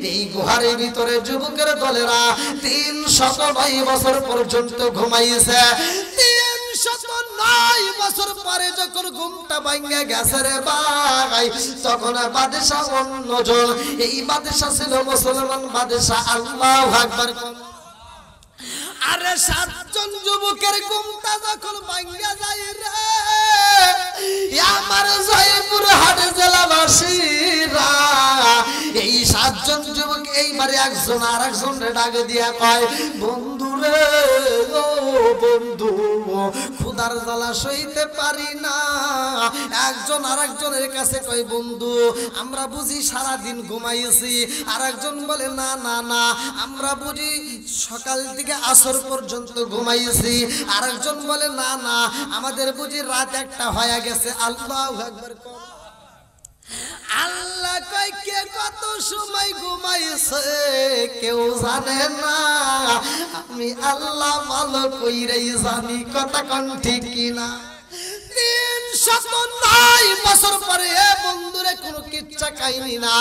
এই গুহার ভিতরে যুবকের দলেরা 309 বছর পর্যন্ত ঘুমাইছে। 309 বছর পরে যখন ঘুমটা ভাঙে গেছে রে ভাই, তখন বাদশা অন্যজন, এই বাদশা ছিল মুসলমান বাদশা। আল্লাহু আকবার। আরে 7 জন যুবকের ঘুমটা যখন ভাঙা যায় রে, আমার জয়পুরহাট জেলাবাসীরা, এই 7 জন যুবক এইবারে একজন আর একজনের ডাকে দিয়া কয়, বন্ধু রে ও বন্ধু, ক্ষুধার জ্বালা সইতে পারি না। একজন আর একজনের কাছে কয়, বন্ধু আমরা বুঝি সারাদিন ঘুমাইছি। আর একজন বলে, না না না, আমরা বুঝি সকাল থেকে আসর পর্যন্ত ঘুমাইছি। আর একজন বলে, না না, আমাদের বুঝি রাত 1টা হয়ে গেছে। আল্লাহু আকবার। আল্লাহ কয়, কে কত সময় ঘুমাইছে কেউ জানে না, আমি আল্লাহ ভালো কইরাই জানি। কথা কোন ঠিক কিনা? 309 বছর পরে বন্ধুরে কোনো কিচ্ছা কাহিনী না।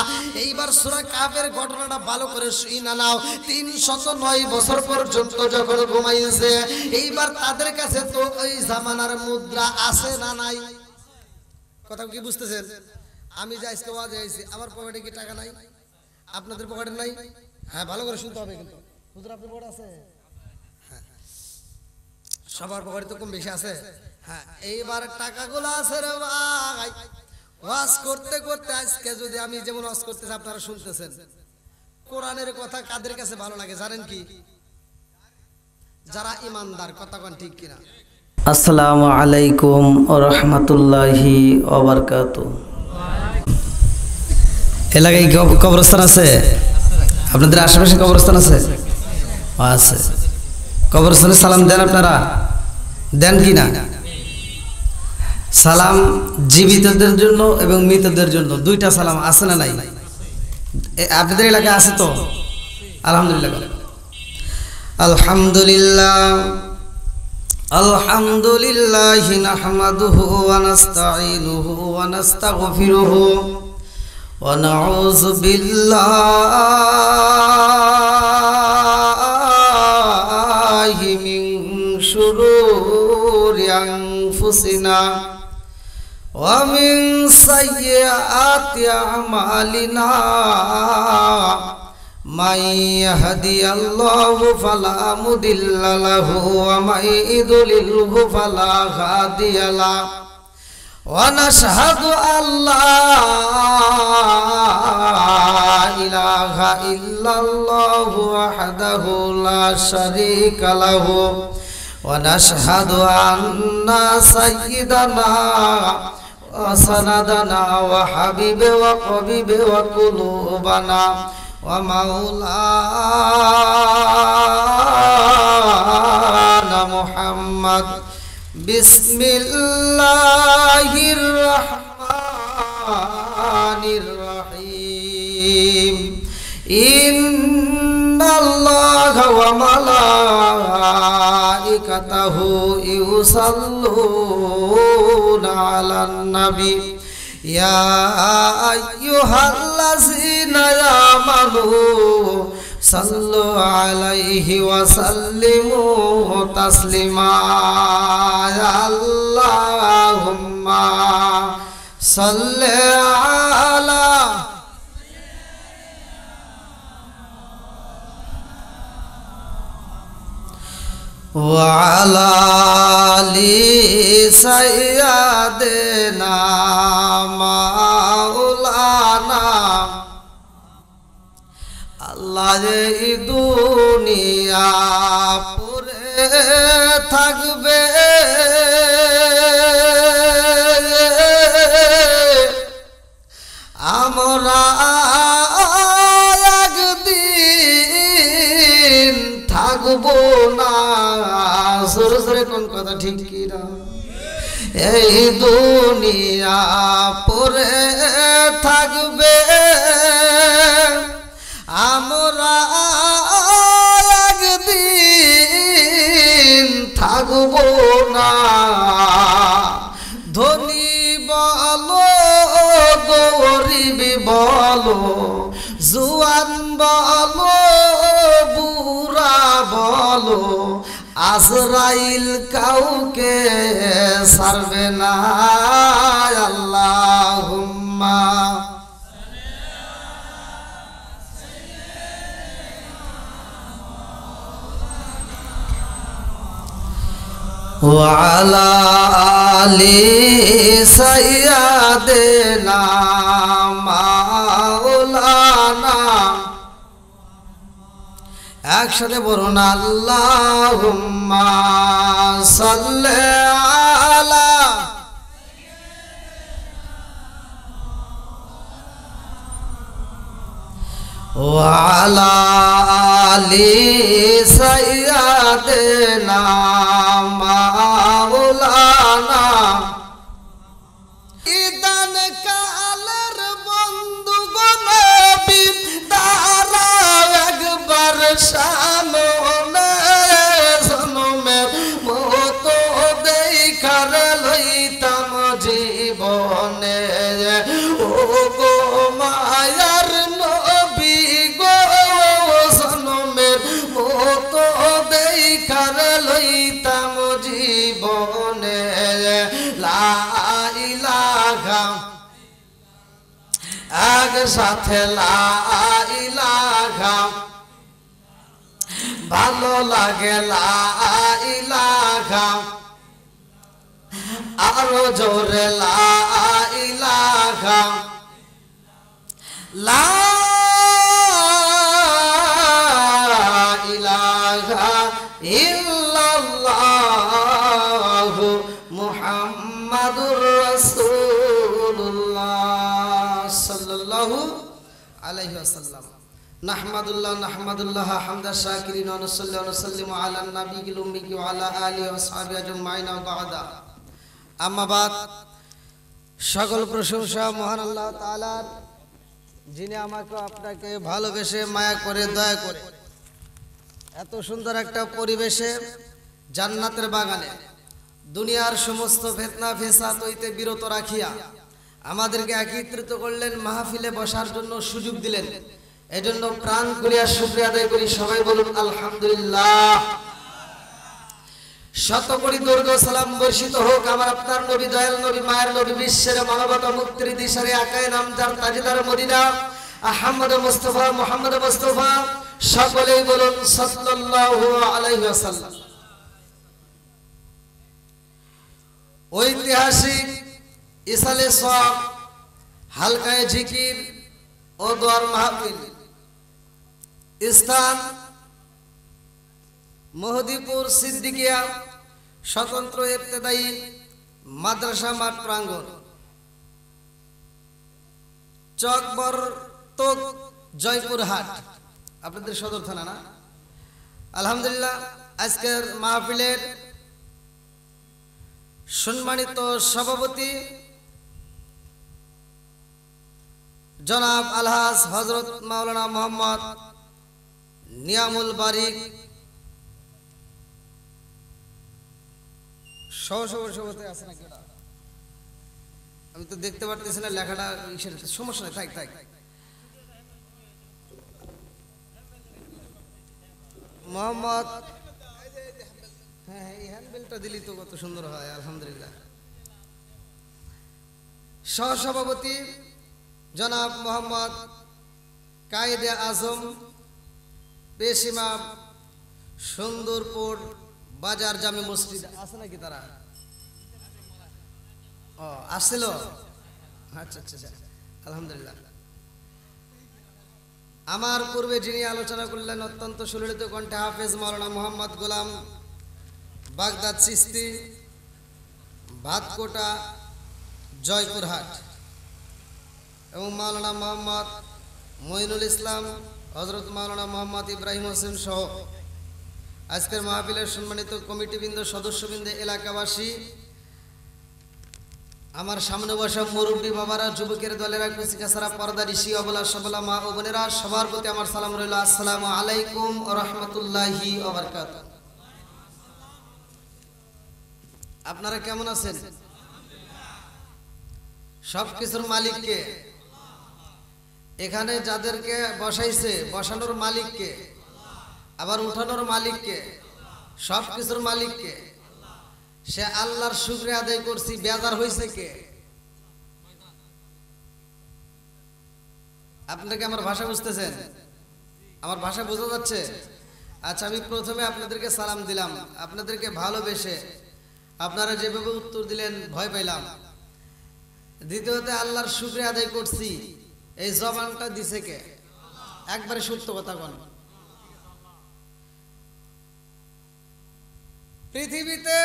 এইবার সূরা কাফের ঘটনাটা ভালো করে শুইনা নাও। 309 বছর পর্যন্ত যখন ঘুমাইছে, এইবার তাদের কাছে তো ওই জামানার মুদ্রা আছে না নাই? কথা কি বুঝতেছেন? আমি যে আজকে ওয়াজে আইছি, আমার পকেটে কি টাকা নাই? আপনাদের পকেটে নাই? হ্যাঁ, ভালো করে শুনতে হবে কিন্তু। হুজুর আপনার পকেটে আছে? হ্যাঁ, সবার পকেটে তো কম বেশি আছে। হ্যাঁ, এইবার টাকাগুলো আছে রে ভাই। ওয়াজ করতে করতে আজকে যদি আমি যেমন ওয়াজ করতেছি, আপনারা শুনতেছেন, কোরআনের কথা কাদের কাছে ভালো লাগে জানেন কি? যারা ইমানদার। কথা কোন ঠিক কিনা? আসসালামু আলাইকুম ওয়া রাহমাতুল্লাহি ওয়া বারাকাতুহু। এলাকায় কবরস্থান আছে? আপনাদের আশেপাশে কবরস্থান আছে? আছে। কবরস্থানে সালাম দেন আপনারা? দেন কি না? সালাম জীবিতদের জন্য এবং মৃতদের জন্য দুইটা সালাম আছে না নাই? আপনাদের এলাকায় আছে তো? আলহামদুলিল্লাহ। আলহামদুলিল্লাহ আলহামদুলিল্লাহ নাহমাদুহু ওয়া নাস্তাঈনুহু ওয়া নাস্তাগফিরুহু ওয়া নাউযু বিল্লাহি মিন শুরুরি আনফুসিনা ওয়া মিন সাইয়্যাতি আমালিনা। من يهدي الله فلا مضل له ومن يضلل فلا هادي له ونشهد أن لا إله إلا الله وحده لا شريك له ونشهد أن سيدنا وسندنا وحبيب وقبيب وقلوبنا ومولانا محمد بسم الله الرحمن الرحيم إن الله وملائكته يصلون على النبي يا أيها الذين آمنوا صلوا عليه وسلموا تسليما اللهم صل على وعلى آل سيدنا مولانا আল্লাহ এই দুনিয়া পড়ে থাকবে আমরা একদিন থাকবো না। জোরে জোরে কোন কথা ঠিক কি না? এই দুনিয়া পড়ে থাকবে আমরা একদিন থাকবো না। ধনী বলো গরিব বলো জুয়ান বলো বুড়া বলো আজরাইল কাউকে ছাড়বে না আল্লাহুম্মা وعلى آل سيدنا مولانا একসাথে বলুন আল্লাহুম্মা সাল্লি আলা وعلى آل سيدنا مولانا ইদান কালের বন্ধু গো নবী তারা একবার সামনে জনমের মতো দেখার লইতাম জীবনে ও গো মায়ার নবী গো জনমের মতো দেখার লইতাম জীবনে লা ইলাহা এক সাথে লা ইলাহা ভালো লাগে লা ইলাহা আরো জোরে লা ইলাহা লা ইলাহা ইল্লাল্লাহু মুহাম্মাদুর রাসূলুল্লাহ সাল্লাল্লাহু আলাইহি ওয়াসাল্লাম নাহমাদুল্লাহ হামদা শাকিরিন ওয়া নুসাল্লি ওয়া নুসাল্লিমু আলা নাবিয়িল উম্মি ওয়া আলা আলিহি ওয়া সাহবিহি আজমাইন ওয়া বা'দা আম্মা বাদ সকল প্রশংসা মহান আল্লাহ তাআলার যিনি আমাকে আপনাকে ভালোবেসে মায়া করে দয়া করে এত সুন্দর একটা পরিবেশে জান্নাতের বাগানে দুনিয়ার সমস্ত ফিতনা ফিসাদ হইতে বিরত রাখিয়া আমাদেরকে একত্রিত করলেন মাহফিলে বসার জন্য সুযোগ দিলেন এজন্য প্রাণ করিয়া শুকরিয়া আদায় করি সবাই বলুন আলহামদুলিল্লাহ শত কোটি দরুদ ও সালাম বর্ষিত হোক আমার আপনার নবী দয়াল নবী মায়ের নবী বিশ্বের মানবতা মুক্তির দিশারে আকায়ে নামদার তাজদার মদিনা আহমদ মুস্তাফা মুহাম্মদ মুস্তাফা সকলেই বলুন সাল্লাল্লাহু আলাইহি ওয়াসাল্লাম ঐতিহাসিক ইসালে সওয়াব হালকায়ে জিকির ও দোয়ার মাহফিল স্থান মহদীপুর সিদ্দিকিয়া স্বতন্ত্র ইবতেদায়ী মাদ্রাসা মাঠ প্রাঙ্গণ চকবর তোক জয়পুরহাট আপনাদের সদর থানা না আলহামদুলিল্লাহ আজকের মাহফিলের সম্মানিত সভাপতি জনাব আলহাজ হযরত মাওলানা মোহাম্মদ নিয়ামুল বারিক সভাপতি আছে নাকি আমি তো দেখতে পারতেছি না লেখাটা সমস্যা নেই থাক মোহাম্মদ হ্যাঁ এই হ্যান্ডবেলটা দিলি তো কত সুন্দর হয় আলহামদুলিল্লাহ সহসভাপতি জনাব মোহাম্মদ কায়েদে আজম পেশ ইমাম সুন্দরপুর বাজার জামে মসজিদ আছে নাকি তারা ও আসছিল আচ্ছা আলহামদুলিল্লাহ আমার পূর্বে যিনি আলোচনা করলেন অত্যন্ত সুললিত কণ্ঠে হাফেজ মাওলানা মোহাম্মদ গোলাম বাগদাদ চিস্তি ভাতকোটা জয়পুরহাট এবং মাওলানা মোহাম্মদ মঈনুল ইসলাম হযরত মাওলানা মোহাম্মদ ইব্রাহিম হোসেন সহ আজকের মাহফিলের সম্মানিত কমিটিবৃন্দ সদস্যবৃন্দ এলাকাবাসী আমার সামনে বসা মুরব্বী বাবারা যুবকের দলেরা কুচিকাছাড়া পর্দা ঋষি অবলা সবলা মা ও বোনেরা সবার প্রতি আমার সালাম রইল আসসালামু আলাইকুম ওয়া রাহমাতুল্লাহি ওয়া বারাকাতুহু আপনারা কেমন আছেন সবকিছুর মালিক কে এখানে যাদেরকে বসাইছে, বসানোর মালিককে, আবার উঠানোর মালিককে, সব কিছুর মালিককে, সে আল্লাহর শুকরিয়া আদায় করছি। বেজার হয়েছে কে? আপনাকে আমার ভাষা বুঝতেছেন? আমার ভাষা বোঝা যাচ্ছে? আচ্ছা, আমি প্রথমে আপনাদেরকে সালাম দিলাম, আপনাদেরকে ভালোবেসে আপনারা যেভাবে উত্তর দিলেন ভয় পাইলাম। দ্বিতীয়তে আল্লাহর শুকরিয়া আদায় করছি, এই জবানটা দিছে কে? একবারে সত্য কথা বল। পৃথিবীতে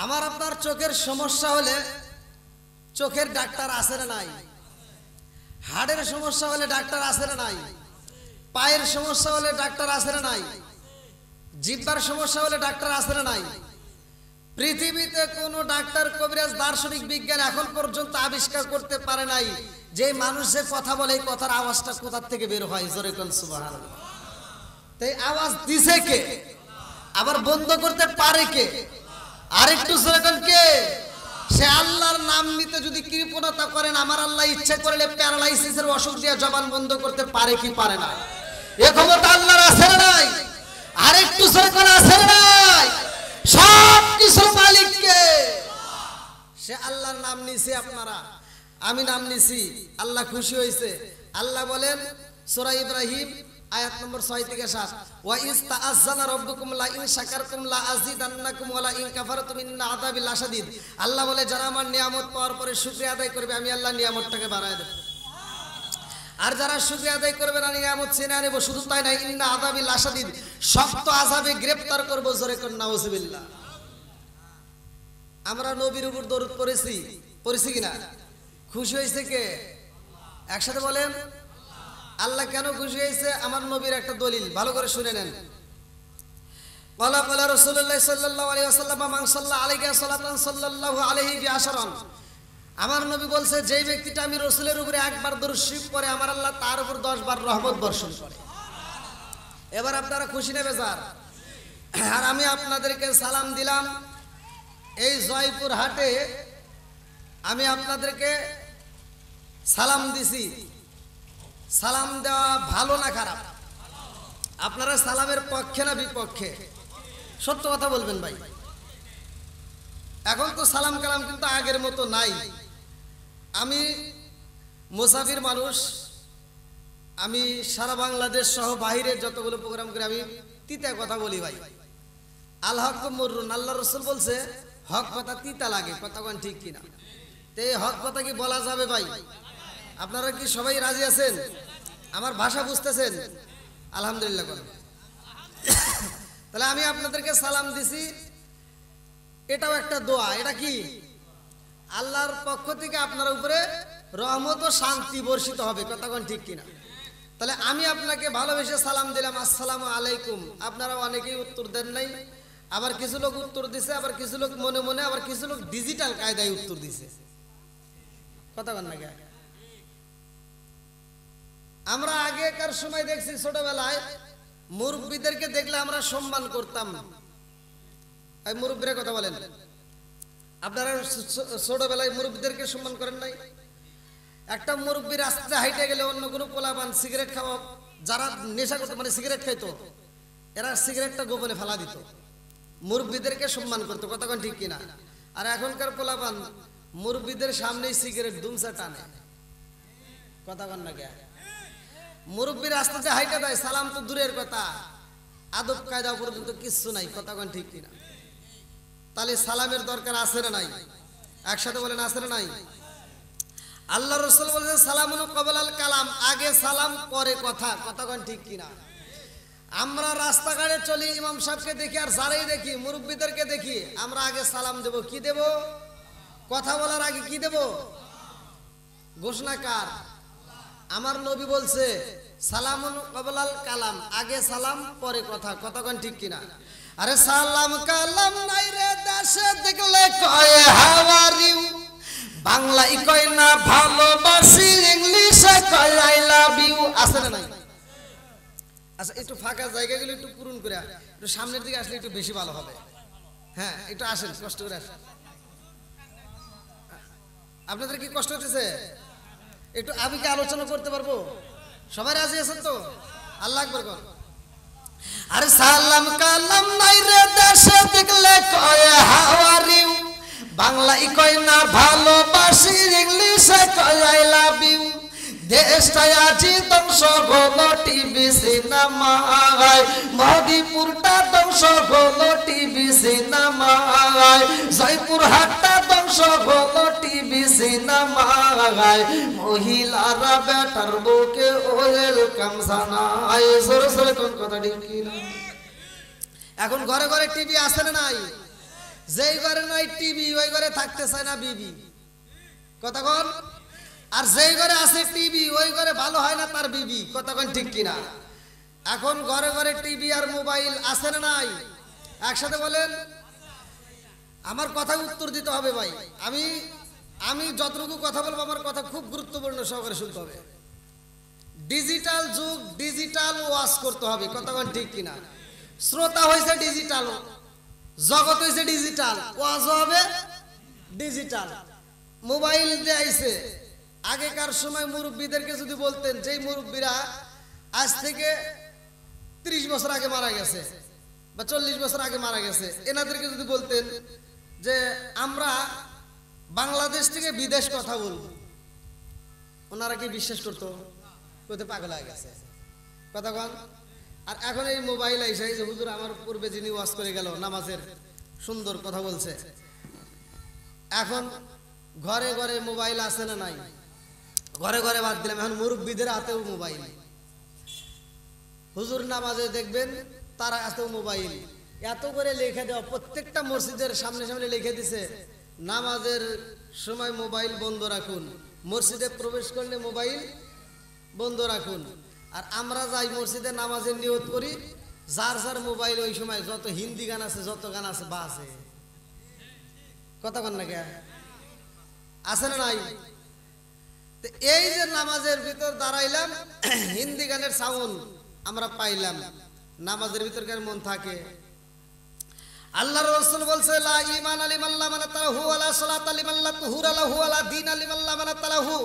আমার আপনার চোখের সমস্যা হলে চোখের ডাক্তার আছে না নাই? হাড়ের সমস্যা হলে ডাক্তার আছে না নাই? পায়ের সমস্যা হলে ডাক্তার আছে না নাই? জিহ্বার সমস্যা হলে ডাক্তার আছে না নাই? পৃথিবীতে কোনো ডাক্তার, কবিরাজ, দার্শনিক, বিজ্ঞান এখন পর্যন্ত আবিষ্কার করতে পারে নাই যে মানুষ যে কথা বলে এই কথার আওয়াজটা কোথা থেকে বের হয়। জোরে কোন সুবহানাল্লাহ। তাই আওয়াজ দিছে কে? আবার বন্ধ করতে পারে কে? আরেকটু জোরে কোন কে? সে আল্লাহর নাম নিতে যদি কৃপণতা করেন, আমার আল্লাহ ইচ্ছে করলে প্যারালাইসিসের অসুখ দিয়ে জবান বন্ধ করতে পারে কি পারে না? এ ক্ষমতা আল্লাহর আছে না নাই? আরেকটু জোরে কোন আছে না নাই? সব কিছুর মালিক কে? সে আল্লাহর নাম নিছে। আপনারা, আমি নাম নিছি, আল্লাহ খুশি হয়েছে। আল্লাহ বলেন সূরা ইব্রাহিম আয়াত নম্বর 6 থেকে 7, ওয়া ইস্তাআযানা রাব্বুকুম লা ইন শাকারতুম লা আযীদান্নাকুম ওয়া লা ইন কাফারতুম ইন্না আযাবি লাশাদীদ। আল্লাহ বলে যারা আমার নিয়ামত পাওয়ার পরে শুকরিয়া আদায় করবে, আমি আল্লাহ নিয়ামতটাকে বাড়ায় দেব। আর যারা শুকরিয়া আদায় করবে না, নিয়ামত ছিনিয়ে নেব। শুধু তাই না, ইন্না আযাবি লাশাদীদ, শক্ত আযাবে গ্রেফতার করব। জোরে কোন নাউযুবিল্লাহ। আমরা নবীর উপর দরুদ পড়েছি কিনা? খুশি হয়েছে কে? একসাথে বলেন। আল্লাহ কেন খুশি হয়েছে? আমার নবীর একটা দলিল, ভালো করে শুনে নেন। ক্বালা ক্বালা রাসূলুল্লাহ সাল্লাল্লাহু আলাইহি ওয়াসাল্লাম মান সাল্লা আলাইহি সাল্লাতান সাল্লাল্লাহু আলাইহি বিআশরান। আমার নবী বলছে, যেই ব্যক্তিটা আমি রাসূলের উপরে একবার দরুদ শরীফ পড়ে, আমার আল্লাহ তার উপর 10 বার রহমত বর্ষণ করে। এবার আপনারা খুশি না বেজার? আর আমি আপনাদেরকে সালাম দিলাম এই জয়পুর হাটে, আমি আপনাদেরকে সালাম দিছি। সালাম দেওয়া ভালো না খারাপ? আপনারা সালামের পক্ষে না বিপক্ষে? সত্য কথা বলবেন ভাই। এখন তো সালাম কালাম কিন্তু আগের মতো নাই। আমি মুসাফির মানুষ, আমি সারা বাংলাদেশ সহ বাইরে যতগুলো প্রোগ্রাম করে আমি তিতা কথা বলি ভাই। আল হক মুররুন, আল্লাহ রাসূল বলছে হক কথা তিতা লাগে। কথা কোন ঠিক কিনা? তো এই হক কথা কি বলা যাবে ভাই? আপনারা কি সবাই রাজি আছেন? আমার ভাষা বুঝতেছেন? আলহামদুলিল্লাহ বলেন। তাহলে আমি আপনাদেরকে সালাম দিছি, এটাও একটা দোয়া। এটা কি? আল্লাহর পক্ষ থেকে আপনার উপরে রহমত ও শান্তি বর্ষিত হবে। কথা কোন ঠিক কিনা? তাহলে আমি আপনাকে ভালোবেসে সালাম দিলাম, আসসালামু আলাইকুম। আপনারা অনেকেই উত্তর দেন নাই, আবার কিছু লোক উত্তর দিছে, আবার কিছু লোক মনে মনে, আবার কিছু লোক ডিজিটাল কায়দায় উত্তর দিছে। কথা বল না কে? আমরা আগেকার সময় দেখছি ছোটবেলায় মুরব্বীদেরকে দেখলে আমরা সম্মান করতাম। এই মুরব্বীরা কথা বলেন, আপনারা ছোটবেলায় মুরব্বীদেরকে সম্মান করেন নাই? একটা মুরব্বী রাস্তায় হাইটে গেলে অন্য কোনো পোলাপান সিগারেট খাওয়া, যারা নেশা করতো মানে সিগারেট খাইতো, এরা সিগারেটটা গোপনে ফেলা দিত, মুরব্বীদেরকে সম্মান করতো। কথা কোন ঠিক কিনা? আর এখনকার পোলাপান মুরব্বীদের সামনেই সিগারেট দুমসা টানে। কথা কোন না কে? মুরব্বী রাস্তাতে হাইটে দেয়, সালাম তো দূরের কথা, আদব কায়দা পর্যন্ত কিচ্ছু নাই। কথা কোন ঠিক কিনা? তাহলে সালামের দরকার আছে না নাই? একসাথে বলেন, আছে না নাই? আল্লাহ রাসূল বলেছেন সালামুন ক্বাবলাল কালাম, আগে সালাম পরে কথা। কথা কোন ঠিক কিনা? আমরা রাস্তাঘাটে চলি, ইমাম সাহেবকে দেখি আর যারাই দেখি, মুরব্বীদেরকে দেখি, আমরা আগে সালাম দেব। কি দেব? কথা বলার আগে কি দেব? ঘোষণা কার? আমার নবী বলছে সালামুন ক্বাবলাল কালাম, আগে সালাম পরে কথা। কথা কোন ঠিক কিনা? আরে সালাম কালাম নাই রে দেশে, দেখলে কয় হাউ আর ইউ, বাংলায় কয় না ভালোবাসি, ইংলিশে কয় আই লাভ ইউ। আছে না নাই? আচ্ছা, একটু ফাঁকা জায়গাগুলো একটু পূরণ করে একটু সামনের দিকে আসলে একটু বেশি ভালো হবে। হ্যাঁ, একটু আসেন, কষ্ট করে আসেন। আপনাদের কি কষ্ট হচ্ছে? একটু আমি কি আলোচনা করতে পারবো? সবাই রাজি আছেন তো? আল্লাহ আকবার কর। আরে সালাম কালাম নাই রে দেশে দেখলে কয় হাওয়ারিউ, বাংলায় কয় না ভালোবাসি, ইংলিশে কয় আই লাভ ইউ। দেশটায় আজি ধ্বংস হলো টিভি সিনেমায়, মদিপুরটা ধ্বংস হলো টিভি সিনেমায়, জয়পুর হাটটা ধ্বংস হলো টিভি সিনেমায়, মহিলারা বেটার বুকে ওয়েলকাম জানায়। সরে সরে কোন কথা ঠিক না? এখন ঘরে ঘরে টিভি আছে না নাই? যেই ঘরে নাই টিভি ওই ঘরে থাকতে চায় না বিবি। কথা কন। আর যেই ঘরে আছে টিভি ওই ঘরে ভালো হয় না তার বিবি। কথা কন ঠিক কিনা? এখন ঘরে ঘরে টিভি আর মোবাইল আছে না নাই? একসাথে বলেন। আমার কথা উত্তর দিতে হবে ভাই। আমি যতটুকু কথা বলবো আমার কথা খুব গুরুত্বপূর্ণ সহকারে শুনতে হবে। ডিজিটাল যুগ, ডিজিটাল ওয়াজ করতে হবে। কথা কন ঠিক কিনা? শ্রোতা হয়েছে ডিজিটাল, জগৎ হয়েছে ডিজিটাল, ওয়াজ হবে ডিজিটাল। মোবাইল দিয়ে আইছে। আগেকার সময় মুরব্বীদেরকে যদি বলতেন, যেই মুরব্বীরা আজ থেকে 30 বছর আগে মারা গেছে বা 40 বছর আগে মারা গেছে, এনাদেরকে যদি বলতেন যে আমরা বাংলাদেশ থেকে বিদেশ কথা বলবো, ওনারা কি বিশ্বাস করতো? কইতে পাগল হয়ে গেছে। কথা কন। আর এখন এই মোবাইল আইসে, যে হুজুর আমার পূর্বে যিনি ওয়াজ করে গেল নামাজের সুন্দর কথা বলছে, এখন ঘরে ঘরে মোবাইল আছে না নাই? ঘরে ঘরে বাদ দিলাম, এখন মুরব্বীদের হাতেও মোবাইল। হুজুর নামাজে দেখবেন তারা হাতেও মোবাইল। এত করে লিখে দেওয়া, প্রত্যেকটা মসজিদের সামনে সামনে লিখে দিছে নামাজের সময় মোবাইল বন্ধ রাখুন, মসজিদে প্রবেশ করলে মোবাইল বন্ধ রাখুন। আর আমরা যাই মসজিদে নামাজের নিয়ত করি, যার যার মোবাইল ওই সময় যত হিন্দি গান আছে, যত গান আছে বাসে। কথা কন না কে? আছে না নাই? এই যে নামাজের ভিতর দাঁড়াইলাম, হিন্দি গানের সাউন্ড আমরা পাইলাম, নামাজের ভিতর কার মন থাকে? আল্লাহর রাসূল বলছে লা ঈমান লিমান লা মানাতাহু ওয়ালা সালাতা লিমান লা তুহুরা লাহু ওয়ালা দীনা লিমান লা মানাতাহু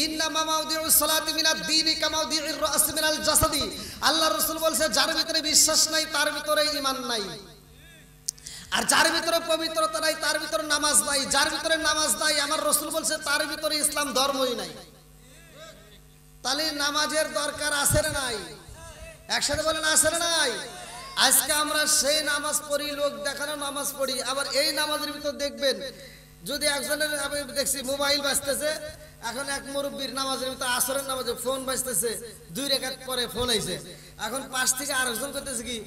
ইন্নামা মাউদিউস সালাতি মিনাদ দীনি কামাউদিউর রাস মিনাল জাসাদি। আল্লাহর রাসূল বলছে যার ভিতরে বিশ্বাস নাই তার ভিতরে ঈমান নাই, আর যার ভিতরে পবিত্রতা নাই তার ভিতরে নামাজ নাই, যার ভিতরে নামাজ নাই আমার রাসূল বলছে তার ভিতরে ইসলাম ধর্মই নাই। তাহলে নামাজের দরকার আছে না নাই? একসাথে বলেন আছে না নাই? আজকে আমরা সেই নামাজ পড়ি, লোক দেখানো নামাজ পড়ি, আবার এই নামাজের ভিতর দেখবেন যদি একজনের, আমি দেখছি মোবাইল বাজতেছে, এখন এক মুরব্বীর নামাজের ভিতর আসরের নামাজে ফোন বাজতেছে, 2 রাকাত পরে ফোন আইছে, এখন পাশ থেকে আরেকজন করতেছে কি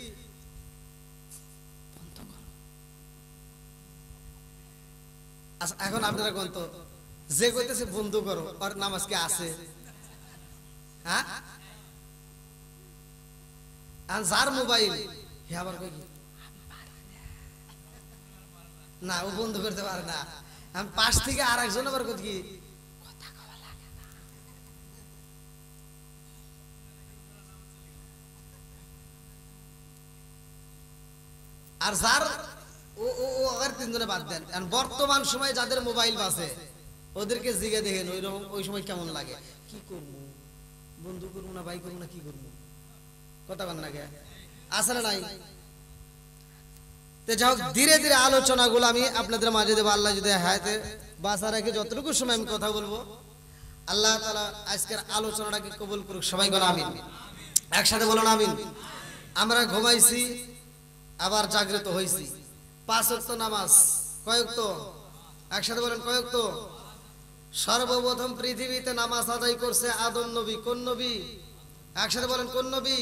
আচ্ছা, এখন আপনারা কোন তো যে কইতেছে বন্ধ করো, আর নামাজ কি আছে? হ্যাঁ, যার মোবাইল আবার কই না, ও বন্ধ করতে পারে না। আমি পাশ থেকে আর একজন আবার কই কি কথা কওয়া লাগে না। আর যার ও ও আর 3 জনে বাদ দেন। কারণ বর্তমান সময়ে যাদের মোবাইল বাজে ওদেরকে জিগে দেখেন ওই সময় কেমন লাগে, কি করবো, বন্ধু করবো না ভাই করবো না কি করবো? কথা বল না কে? আসলে নাই। তো যাই হোক, ধীরে ধীরে আলোচনাগুলো আমি আপনাদের মাঝে দেবো। আল্লাহ যদি হায়াতে বাঁচা রাখে যতটুকু সময় আমি কথা বলবো, আল্লাহ তাআলা আজকের আলোচনাটাকে কবুল করুক। সবাই বলো আমিন। একসাথে বলুন আমিন। আমরা ঘুমাইছি আবার জাগ্রত হইছি। 5 ওয়াক্ত নামাজ কয় ওয়াক্ত? একসাথে বলেন কয় ওয়াক্ত? সর্বপ্রথম পৃথিবীতে নামাজ আদায় করছে আদম নবী। কোন নবী? একসাথে বলেন কোন নবী?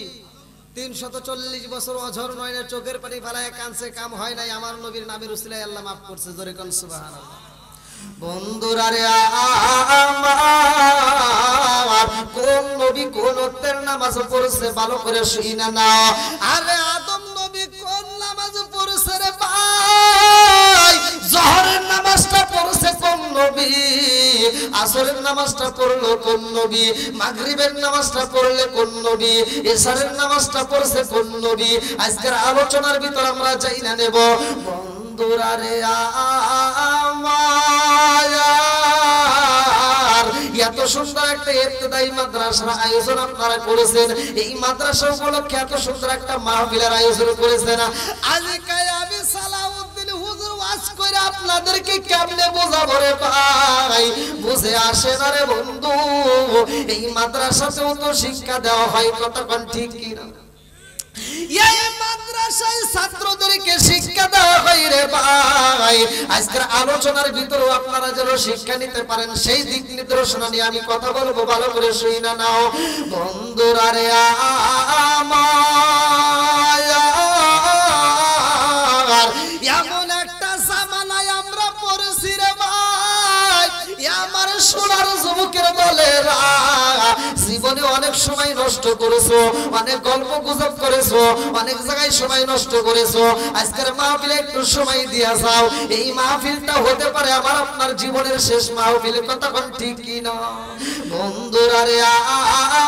340 বছর অঝর নয়নের চোখের পানি ফেলায় কানছে, কাম হয় নাই, আমার নবীর নামের উসিলায় আল্লাহ মাফ করছে। জোরে কোন সুবহানাল্লাহ। বন্ধুরা রে আমার, কোন নবী কোন ওয়াক্তের নামাজ পড়ছে ভালো করে শুইনা নাও। আরে আদম নবী কোন নামাজ পড়ছে রে ভাই? জোহরের নামাজটা পড়ছে কোন নবী? আসরের নামাজটা পড়লো কোন নবী? মাগরিবের নামাজটা পড়লে কোন নবী? ইশারের নামাজটা পড়ছে কোন নবী? আজকের আলোচনার ভিতর আমরা যাই না নেব। বন্ধুরা রে আমার, এত সুন্দর একটা ইবতিদায়ী মাদ্রাসার আয়োজন আপনারা করেছেন, এই মাদ্রাসা উপলক্ষে এত সুন্দর একটা মাহফিলের আয়োজন করেছেন। আজকে আমি সালাউদ্দিন হুজুর ওয়াজ করে আপনাদেরকে কেমনে বোঝাবো রে ভাই, বুঝে আসে না রে বন্ধু। এই মাদ্রাসাতেও তো শিক্ষা দেওয়া হয়, কতক্ষণ ঠিক কিনা? এই মাদ্রাসায় ছাত্রদেরকে শিক্ষা দেওয়া হয় রে ভাই। আজকের আলোচনার ভিতরে আপনারা যেন শিক্ষা নিতে পারেন সেই দিক নির্দেশনা নিয়ে আমি কথা বলবো, ভালো করে শুনে নাও বন্ধুরা রে আমার। এমন একটা জামানায় আমরা পড়েছি রে ভাই, আমার সোনার যুবকের দলেরা জীবনে অনেক সময় নষ্ট করেছো, অনেক গল্প গুজব করেছো, অনেক জায়গায় সময় নষ্ট করেছো। আজকের মাহফিলে একটু সময় দিয়া যাও, এই মাহফিলটা হতে পারে আমার আপনার জীবনের শেষ মাহফিল, কতক্ষণ ঠিক কিনা বন্ধুরা রে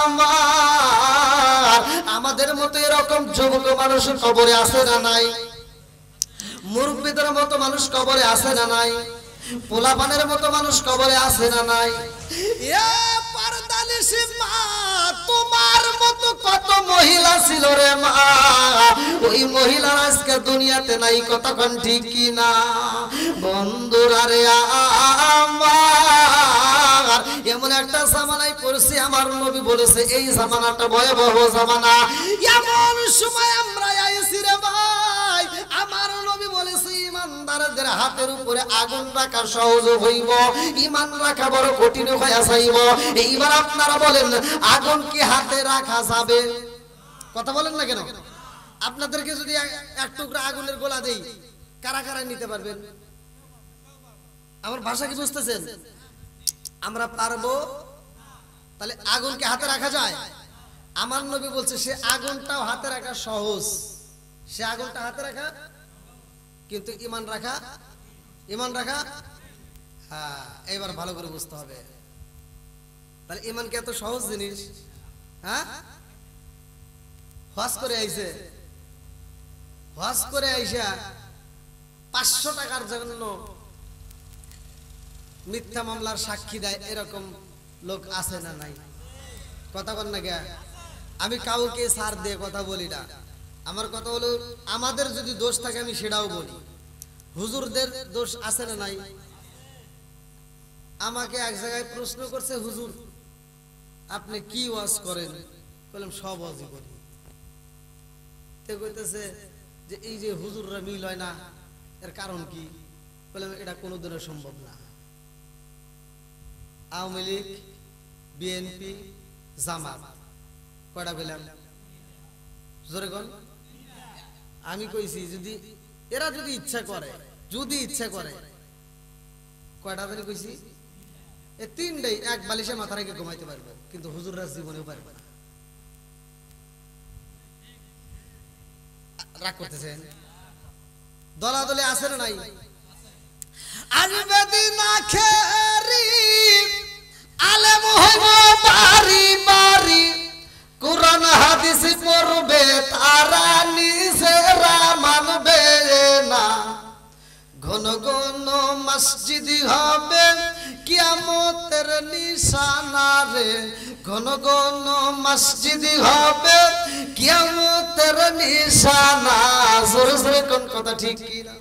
আমার। আমাদের মতো এরকম যুবক মানুষ কবরে আছে না নাই? মুরব্বীদের মতো মানুষ কবরে আছে না নাই? পোলাপানের মতো মানুষ কবরে আছে না নাই? এ পর্দানিশি মা, তোমার মতো কত মহিলা ছিল রে মা, ওই মহিলার আজকে দুনিয়াতে নাই, কতক্ষণ ঠিক কিনা বন্ধুরা রে আমার। এমন একটা জামানায় পড়ছি, আমার নবী বলেছে এই জামানাটা ভয়াবহ জামানা। এমন সময় আমরা আইছি রে ভাই, আমার নবী বলেছে ইমানদারদের হাতের উপরে আগুন রাখা সহজ হইব, ঈমান রাখা বড় কঠিন হয়ে যাইব। এইবার আপনারা বলেন আগুন কি হাতে রাখা যাবে? কথা বলেন না কেন? আপনাদেরকে যদি এক টুকরা আগুনের গোলা দেই, কারা কারা নিতে পারবেন? আমার ভাষা কি বুঝতেছেন? আমরা পারবো? তাহলে আগুন কি হাতে রাখা যায়? আমার নবী বলছে সে আগুনটাও হাতে রাখা সহজ, সে আগুনটা হাতে রাখা, কিন্তু ঈমান রাখা, ঈমান রাখা, হ্যাঁ এবার ভালো করে বুঝতে হবে। তাহলে ঈমান কি এত সহজ জিনিস? হ্যাঁ, হজ করে আইছে, হজ করে আইসা 500 টাকার জন্য মিথ্যা মামলার সাক্ষী দেয়, এরকম লোক আছে না নাই? কথা বল না কে? আমি কাউকে সার দিয়ে কথা বলি না, আমার কথা হলো আমাদের যদি দোষ থাকে আমি সেটাও বলি। হুজুরদের দোষ আছে না নাই? আমাকে এক জায়গায় প্রশ্ন করছে, হুজুর আপনি কি ওয়াজ করেন? বললাম সব ওয়াজই করি। তে কইতেছে যে এই যে হুজুররা মিল হয় না, এর কারণ কি? বললাম এটা কোনোদিনও সম্ভব না। আওয়ামী লীগ, বিএনপি, জামাত কয়টা পেলাম? জোরে কোন? আমি কইছি যদি এরা যদি ইচ্ছা করে, যদি ইচ্ছা করে, কয়টা ধরে কইছি? এই তিনটাই এক বালিশে মাথা রেখে ঘুমাইতে পারবে, কিন্তু হুজুররা জীবনেও পারবে না। রাগ করতেছেন? দলাদলে আছে না নাই? আসবে দিন আখেরি, আলেম হইব বাড়ি বাড়ি, কোরআন হাদিস পড়বে তারা নিজেরা মানবে না। ঘন ঘন মসজিদ হবে কিয়ামতের নিশানা রে, ঘন ঘন মসজিদ হবে কিয়ামতের নিশানা। জোরে জোরে কোন কথা ঠিক কি না?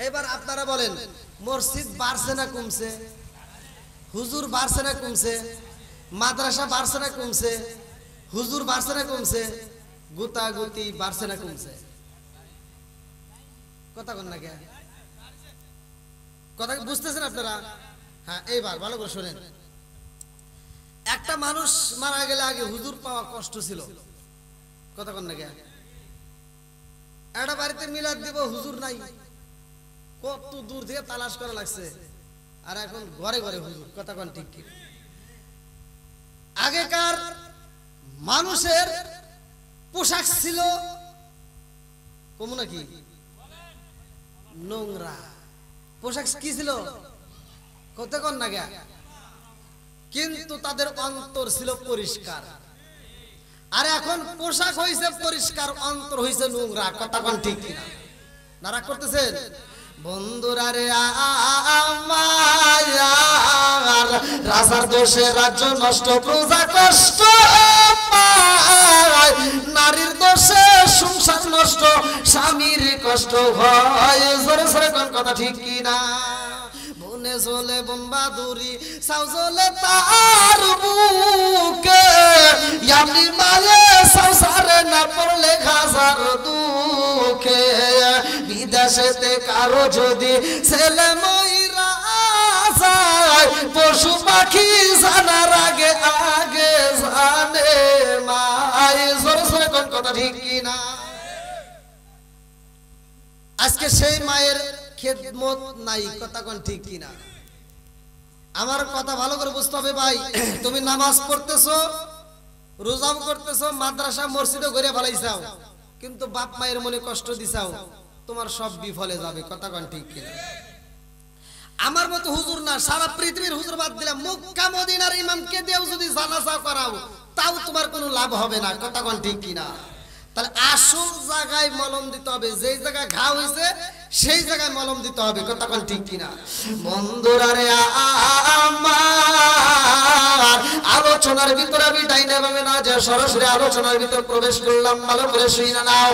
এবার আপনারা বলেন মসজিদ বাড়ছে না কমছে? হুজুর বাড়ছে না কমছে? মাদ্রাসা বাড়ছে না কমছে? হুজুর বাড়ছে না কমছে? গুতাগুতি বাড়ছে না কমছে? কথা বল না কে? কথা বুঝতেছেন আপনারা? হ্যাঁ, এইবার ভালো করে শোনেন। একটা মানুষ মারা গেলে আগে হুজুর পাওয়া কষ্ট ছিল, কথা বল না কে? একটা বাড়িতে মিলাদ দিব, হুজুর নাই, কত দূর থেকে তালাশ করা লাগছে, আর এখন ঘরে ঘরে হুজুর, কথা কোন ঠিক কি? আগেকার মানুষের পোশাক ছিল কম নাকি? নোংরা পোশাক কি ছিল? কতক্ষণ না গে, কিন্তু তাদের অন্তর ছিল পরিষ্কার। আর এখন পোশাক হইছে পরিষ্কার, অন্তর হইছে নোংরা, কতক্ষণ ঠিক কিনা? নারাক করতেছেন বন্ধুরা রে আমার রাজার দোষে রাজ্য নষ্ট, প্রজা কষ্ট পায়, নারীর দোষে সংসার নষ্ট, স্বামীর কষ্ট হয়। জোরে জোরে কোন কথা ঠিক কি না? বনে চলে বন বাদুরি, সাউ চলে তার বুকে, আমি মায়ে সাউ সারে না পড়লে খাসার দুঃখে। বিদেশেতে কারো যদি ছেলে ময়রা যায়, পশু পাখি জানার আগে আগে জানে মাই। জোরে জোরে কোন কথা ঠিক কি না? আজকে সেই মায়ের খেদমত নাই, কথা কোন ঠিক কি না? আমার কথা ভালো করে বুঝতে হবে ভাই। তুমি নামাজ পড়তেছো, রোজাও করতেছো, মাদ্রাসা মসজিদে ঘুরে ফেলাইছাও, কিন্তু বাপ মায়ের মনে কষ্ট দিছাও, তোমার সব বিফলে যাবে, কথা কোন ঠিক কি না? আমার মতো হুজুর না, সারা পৃথিবীর হুজুর বাদ দিলাম, মক্কা মদিনার ইমামকে দিয়েও যদি জানাজা করাও তাও তোমার কোনো লাভ হবে না, কথা কোন ঠিক কি না? তাহলে আসল জায়গায় মলম দিতে হবে, যেই জায়গায় ঘা হয়েছে সেই জায়গায় মলম দিতে হবে, কথা কোন ঠিক কি না? বন্ধুরা রে আমার, আলোচনার ভিতরে আমি ডাইনে বামে না যে সরাসরি আলোচনার ভিতর প্রবেশ করলাম, ভালো করে শুনে নাও।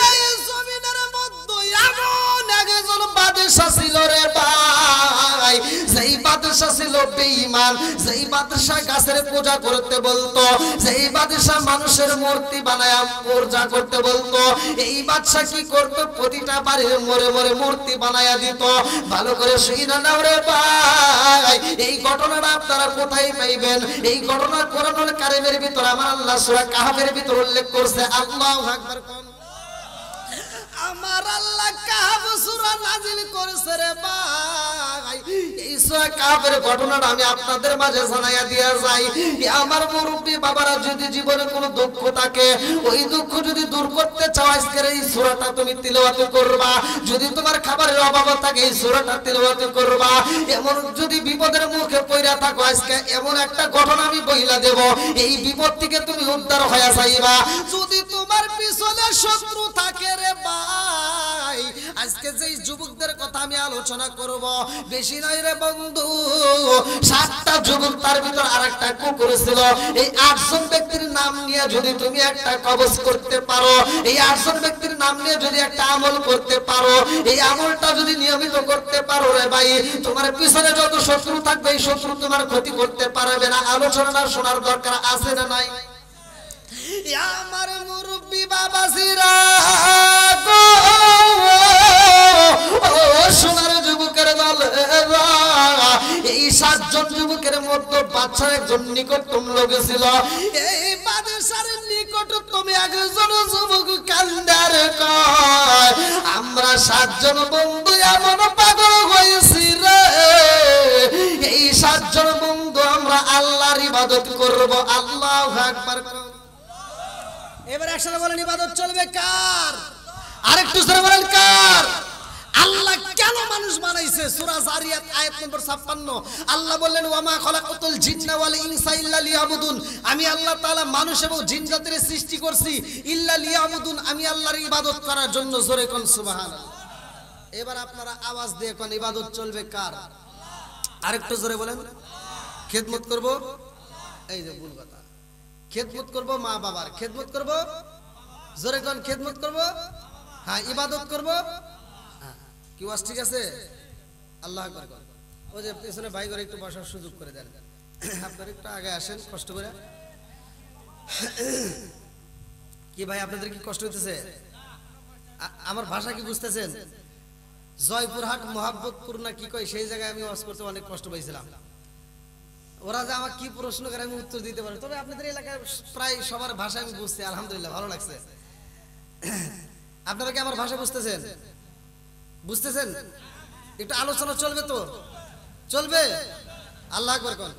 এই জমিনের মধ্যে এমন একজন বাদশা ছিল রে ভাই, যেই বাদশা ছিল বেঈমান, যেই বাদশা গাছের পূজা করতে বলতো, যেই বাদশা মানুষের মূর্তি বানায়া পূজা করতে বলতো, এই বাদশা কি করতো? প্রতিটা বাড়ির মোড়ে মোড়ে মূর্তি বানায়া দিত। ভালো করে শুনে নাও রে ভাই, এই ঘটনাটা আপনারা কোথায় পাইবেন? এই ঘটনা কোরআনুল কারীমের ভিতর আমার আল্লাহ সূরা কাহফের ভিতর উল্লেখ করছে। আল্লাহু আকবার কোন। আমার আল্লাহ কাহফ সূরা নাজিল করেছে রে ভাই। এই সূরা কাহফের ঘটনাটা আমি আপনাদের মাঝে জানাইয়া দিয়া যাই। আমার মুরব্বি বাবারা, যদি জীবনে কোনো দুঃখ থাকে, ওই দুঃখ যদি দূর করতে চাও, আজকের এই সূরাটা তুমি তিলাওয়াত করবা। যদি তোমার খাবারের অভাব থাকে, এই সূরাটা তিলাওয়াত করবা। এমন যদি বিপদের মুখে পড়া থাকো, আজকে এমন একটা ঘটনা আমি বইলা দেব, এই বিপদ থেকে তুমি উদ্ধার হয়ে যাইবা। যদি তোমার পিছনে শত্রু থাকে রে ভাই, আজকে যেই যুবকদের কথা আমি আলোচনা করব, বেশি নয় রে বন্ধু, 7টা যুবক, তার ভিতর আরেকটা কুকুর ছিল। এই 8 জন ব্যক্তির নাম নিয়ে যদি তুমি একটা কবজ করতে পারো, এই 8 জন ব্যক্তির নাম নিয়ে যদি একটা আমল করতে পারো, এই আমলটা যদি নিয়মিত করতে পারো রে ভাই, তোমার পিছনে যত শত্রু থাকবে, এই শত্রু তোমার ক্ষতি করতে পারবে না। আলোচনাটা শোনার দরকার আছে না নাই? আমার মুরব্বি বাবাজিরা গো, ও সোনার যুবকের দল, এই 7 জন যুবকের মধ্যে বাদশার একজন নিকটতম লোক ছিল। এই বাদশার নিকটতম একজন যুবক কান্দার কয়, আমরা 7 জন বন্ধু এমন পাগল হয়েছি রে, এই 7 জন বন্ধু আমরা আল্লাহর ইবাদত করব। আল্লাহু আকবার। এবার একসাথে বলেন, ইবাদত চলবে কার? আরেকটু জোরে বলেন, কার? আল্লাহ কেন মানুষ বানাইছে? সূরা জারিয়াত আয়াত নম্বর 56 আল্লাহ বললেন, ওয়ামা খলাকাতুল জিন্না ওয়াল ইনসা ইল্লা লিয়াবুদুন, আমি আল্লাহ তাআলা মানুষ এবং জিন জাতির সৃষ্টি করছি ইল্লা লিয়াবুদুন, আমি আল্লাহর ইবাদত করার জন্য। জোরে কোন সুবহানাল্লাহ। এবার আপনারা আওয়াজ দিয়ে কোন, ইবাদত চলবে কার? আরেকটু জোরে বলেন। খেদমত করব, এই যে ভুল কথা, খেদমত করব মা বাবার, খেদমত করব, জোরে কোন, খেদমত করব, হ্যাঁ ইবাদত করব। কি ওয়াজ ঠিক আছে? আল্লাহ আকবার। ওই যে পিছনে ভাই করে একটু বসার সুযোগ করে দেন, আপনারা একটু আগে আসেন কষ্ট করে। কি ভাই, আপনাদের কি কষ্ট হইতেছে? আমার ভাষা কি বুঝতেছেন? জয়পুরহাট মোহাব্বতপুর না কি কয়, সেই জায়গায় আমি ওয়াজ করতে অনেক কষ্ট পাইছিলাম। ওরা যে আমার কি প্রশ্ন করে আমি উত্তর দিতে পারি, তবে আপনাদের এলাকায় প্রায় সবার ভাষা আমি বুঝছি, আলহামদুলিল্লাহ ভালো লাগছে। আপনারা কি আমার ভাষা বুঝতেছেন? বুঝতেছেন? একটু আলোচনা চলবে তো? চলবে? আল্লাহ আকবার কোন।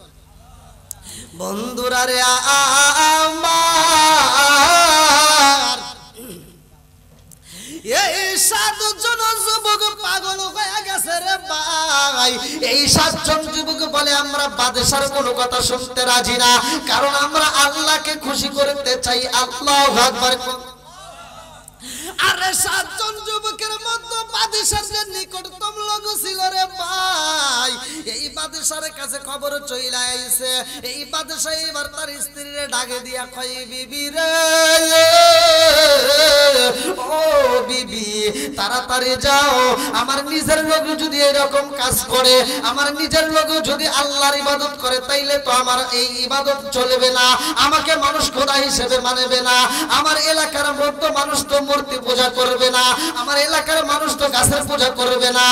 বন্ধুরা রে আমার, এই 7 জন যুবক পাগল হয়ে গেছে রে ভাই। এই 7 জন যুবক বলে, আমরা বাদশার কোনো কথা শুনতে রাজি না, কারণ আমরা আল্লাহকে খুশি করতে চাই। আল্লাহু আকবার। আরে 7 জন যুবকের মধ্যে বাদশার যে নিকটতম লোক ছিল রে ভাই, এই বাদশার কাছে খবর চইলা আইছে। এই বাদশা এবার তার স্ত্রীরে ডাকে দিয়া কই, বিবি রে ও বিবি, তাড়াতাড়ি যাও, আমার নিজের লোক যদি এরকম কাজ করে, আমার নিজের লোক যদি আল্লাহর ইবাদত করে, তাইলে তো আমার এই ইবাদত চলবে না, আমাকে মানুষ খোদা হিসেবে মানবে না, আমার এলাকার মধ্যে মানুষ তো মূর্তি পূজা করবে না, আমার এলাকার মানুষ তো গাছের পূজা করবে না।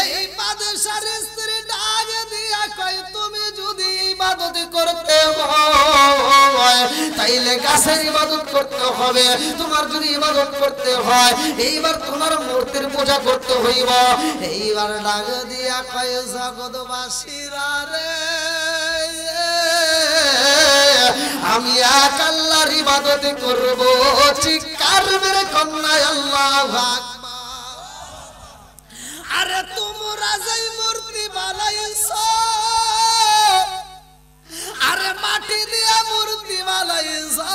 এই বাদশার স্ত্রী ডাকে দিয়া কয়, তুমি যদি ইবাদত করতে হয় তাইলে গাছের ইবাদত করতে হবে, তোমার যদি ইবাদত করতে হয় এইবার তোমার মূর্তির পূজা করতে হইব। এইবার ডাক দিয়া কয়, জগৎবাসীরা রে, আমি এক আল্লাহর ইবাদত করব, চিৎকার মেরে কন্যা আল্লাহু আকবার। আরে তোমরা যেই মূর্তি বানাইছো, আরে মাটি দিয়া মূর্তি বানাইছো,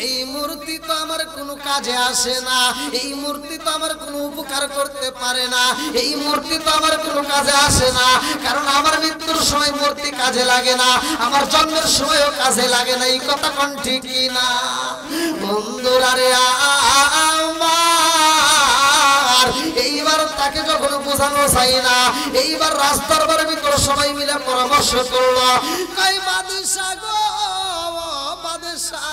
এই মূর্তি তো আমার কোনো কাজে আসে না, এই মূর্তি তো আমার কোনো উপকার করতে পারে না, এই মূর্তি তো আমার কোনো কাজে আসে না, কারণ আমার মৃত্যুর সময় মূর্তি কাজে লাগে না, আমার জন্মের সময়ও কাজে লাগে না। এই কথা কোন ঠিক না বন্ধুরা রে আমার? এইবার তাকে যখন বোঝানো চাই না, এইবার রাস্তার বারের ভিতরে সবাই মিলে পরামর্শ করলো, কই বাদশা গো বাদশা,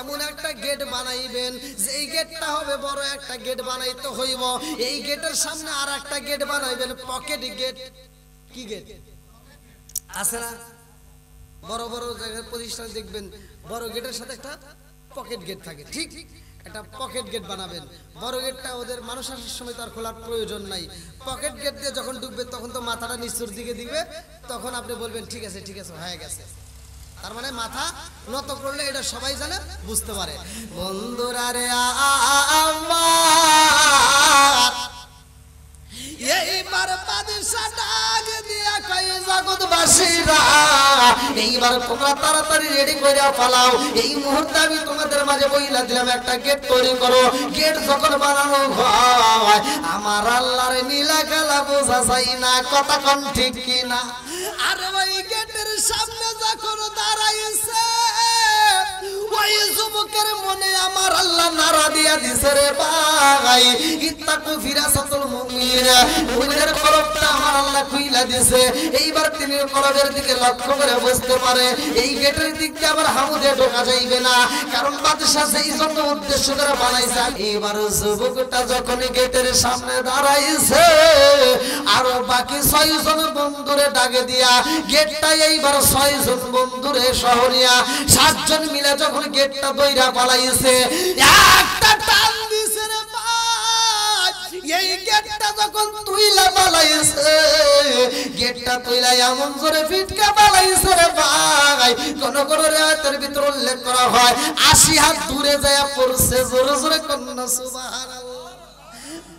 এমন একটা গেট বানাইবেন যেই গেটটা হবে বড় একটা গেট বানাইতে হইব, এই গেটের সামনে আর একটা গেট বানাইবেন পকেট গেট। কি গেট আছে না বড় বড় জায়গায় প্রতিষ্ঠান দেখবেন, বড় গেটের সাথে একটা পকেট গেট থাকে, ঠিক একটা পকেট গেট বানাবেন। বড় গেটটা ওদের মানুষ আসার সময় তার খোলার প্রয়োজন নাই, পকেট গেট দিয়ে যখন ঢুকবে তখন তো মাথাটা নিচুর দিকে দিবে, তখন আপনি বলবেন ঠিক আছে ঠিক আছে হয়ে গেছে, তার মানে মাথা নত করলে এটা সবাই জানে বুঝতে পারে। বন্ধুরা রে আমার, এইবার বাদশা ডাক দিয়া কয়, জগৎবাসীরা এইবার তোমরা তাড়াতাড়ি রেডি কইরা পালাও, এই মুহূর্তে আমি তোমাদের মাঝে বইলা দিলাম একটা গেট তৈরি করো। গেট যখন বানানো হয় আমার আল্লাহর নীলা খেলা বোঝা যায় না, কথা কোন ঠিক কি না? আর ওই গেটের সামনে যখন দাঁড়াইছে ওই যুবকের মনে আমার আল্লাহ নারা দিয়া দিছে রে ভাই, ইত্তাকু ফিরাসাতুল মুমিন, মুমিনের কলবটা আমার আল্লাহ খুইলা দিছে। এইবার তিনি কলবের দিকে লক্ষ্য করে বুঝতে পারে এই গেটের দিক দিয়ে আবার হামুদে ঢোকা যাইবে না, কারণ বাদশা সেই জন্য উদ্দেশ্য করে বানাইছে। এবার যুবকটা যখন গেটের সামনে দাঁড়াইছে আর বাকি 6 জন বন্ধুরে ডাকে দিয়া গেটটা এইবার 6 জন বন্ধুরে শহরিয়া 7 জন মিলে যখন গেটটা দইরা পালাইছে, একটা টান দিছে রে ভাই, এই গেটটা যখন তুইলা পালাইছে, গেটটা তুইলা এমন জোরে ফিটকা পালাইছে রে ভাই, কোন কোন রিওয়ায়াতের ভিতর উল্লেখ করা হয় 80 হাত দূরে যায় পড়ছে, জোরে জোরে কন্না সুবহানাল্লাহ।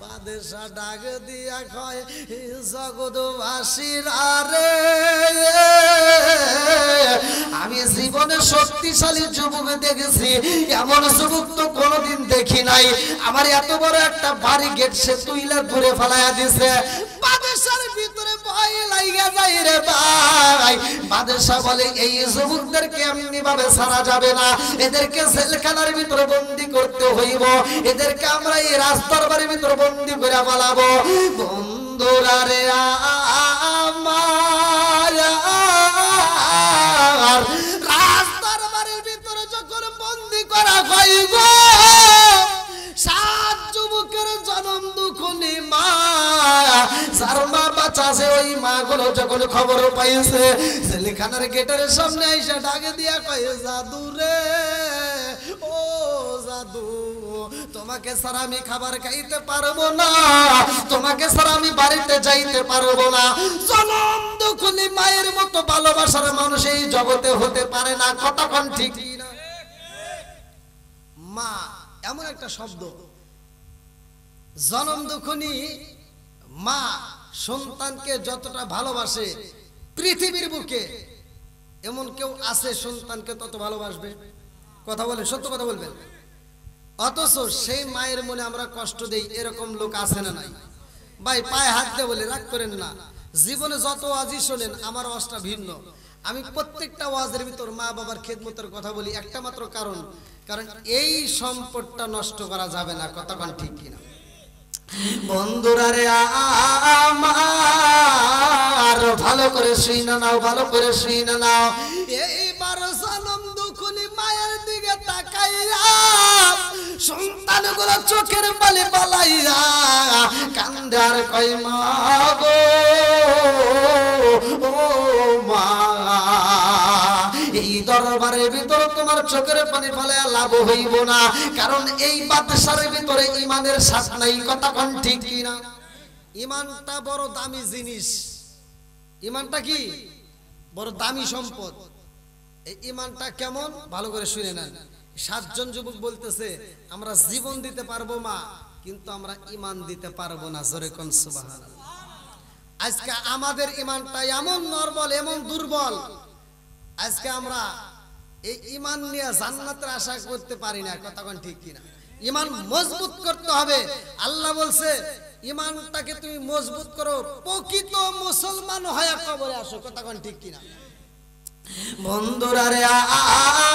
বাদশা ডাক দিয়া কয়, জগৎবাসীরা রে, আমি জীবনে শক্তিশালী যুবক দেখেছি, এমন যুবক তো কোনোদিন দেখি নাই, আমার এত বড় একটা বাড়ি গেট সে তুইলা দূরে ফেলাইয়া দিছে। বাদশার ভিতরে ভয় লাগা যায় রে ভাই। বাদশা বলে এই যুবকদেরকে এমনি ভাবে ছাড়া যাবে না, এদেরকে জেলখানার ভিতরে বন্দী করতে হইব, এদেরকে আমরা এই রাস্তার বাড়ির ভিতরে বন্দী করে পালাবো। বন্ধুরা রে আমার, রাস্তার বাড়ির ভিতরে যখন বন্দী করা হইব, 7 যুবকের জনম দুঃখনি মা, যার মা বাচ্চা আছে ওই মা গুলো যখন খবর পাইছে জেলখানার গেটের সামনে এসে ডাকে দিয়া কয়, জাদু রে ও জাদু, তোমাকে ছাড়া আমি খাবার খাইতে পারবো না, তোমাকে ছাড়া আমি বাড়িতে যাইতে পারবো না। জনম দুঃখনি মায়ের মতো ভালোবাসার মানুষ এই জগতে হতে পারে না, কতক্ষণ ঠিক না? মা এমন একটা শব্দ, জনম দুঃখনি মা সন্তানকে যতটা ভালোবাসে পৃথিবীর বুকে এমন কেউ আছে সন্তানকে তত ভালোবাসবে? কথা বলেন, সত্য কথা বলবেন। অথচ সেই মায়ের মনে আমরা কষ্ট দেই, এরকম লোক আছে না নাই? ভাই পায়ে হাত দিয়ে বলে রাগ করেন না, জীবনে যত ওয়াজই শোনেন আমার ওয়াজটা ভিন্ন। আমি প্রত্যেকটা ওয়াজের ভিতর মা বাবার খেদমতের কথা বলি একটা মাত্র কারণ, কারণ এই সম্পদটা নষ্ট করা যাবে না। কথা কোন ঠিক কিনা? বন্ধুরা রে আমার ভালো করে শুইনা নাও, ভালো করে শুইনা নাও। এইবার জনম দুখুনি মায়ের দিকে তাকাইয়া সন্তানগুলো চোখের পানি পালাইয়া কান্দে আর কই মা গো ও মা, এই দরবারের ভিতর তোমার চোখের পানি ফেলাইয়া লাভ হইব না, কারণ এই বাদশার ভিতরে ইমানের স্বাদ নাই। কথা কোন ঠিক কিনা? ইমানটা বড় দামি জিনিস। ইমানটা কি? বড় দামি সম্পদ। এই ইমানটা কেমন ভালো করে শুনে নেন। 7 জন যুবক বলতেছে আমরা জীবন দিতে পারবো মা, কিন্তু আমরা ইমান দিতে পারবো না। জোরে কোন সুবহানাল্লাহ। আজকে আমাদের ইমানটা এমন নরবল, এমন দুর্বল, আজকে আমরা এই ইমান নিয়ে জান্নাতের আশা করতে পারি না। কথা কোন ঠিক কিনা? ইমান মজবুত করতে হবে। আল্লাহ বলছে ইমানটাকে তুমি মজবুত করো, প্রকৃত মুসলমান হয়ে কবরে আসো। কথা কোন ঠিক কিনা? বন্ধুরা রে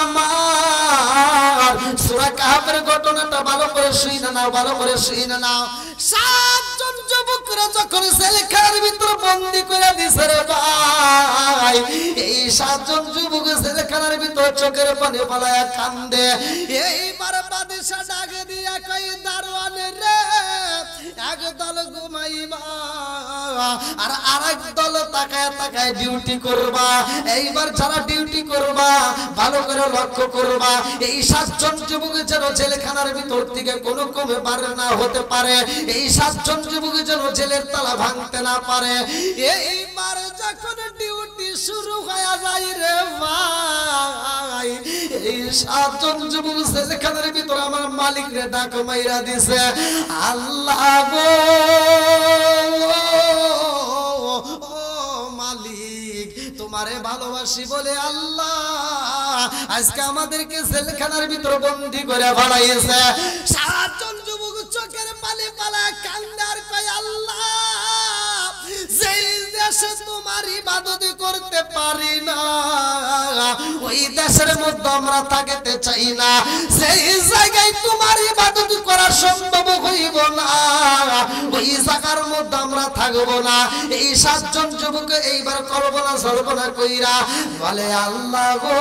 আমার সূরা কাহফের ঘটনাটা ভালো করে শুনে নাও, ভালো করে শুনে নাও। 7 জন যুবকরা যখন জেলখানার ভিতর বন্দী করে দিছে রে ভাই, এই 7 জন যুবক জেলখানার ভিতর চোখের পানি পালায়া কান্দে। এইবার বাদশা ডাকে দিয়া কই দারোয়ান রে, এক দল ঘুমাইবা আর আরেক দল তাকায় তাকায় ডিউটি করবা। এইবার যারা ডিউটি করবা ভালো করে লক্ষ্য করবা, এই 7 জন যুবক যেন জেলখানার ভিতর থেকে কোনো কমে বার না হতে পারে, এই 7 জন যুবক যেন জেলের তালা ভাঙতে না পারে। এইবার যখন ডিউটি শুরু হয়ে যায় রে ভাই, এই 7 জন যুবক জেলখানার ভিতর আমার মালিক রে ডাক মাইরা দিছে, আল্লাহ গো মালিক তোমারে ভালোবাসি বলে আল্লাহ আজকে আমাদেরকে জেলখানার ভিতর বন্দী করে ফেলাইছে। 7 জন যুবক চোখের পানি পালা কান্দার কয় আল্লাহ, যেই দেশে তোমার ইবাদত করতে পারি না ওই দেশের মধ্যে আমরা থাকতে চাই না, সেই জায়গায় তোমার ইবাদত করা সম্ভব হইব না, ওই জায়গার মধ্যে আমরা থাকবো না। এই 7 জন যুবক এইবার কল্পনা সর্বনা কইরা বলে আল্লাহ গো,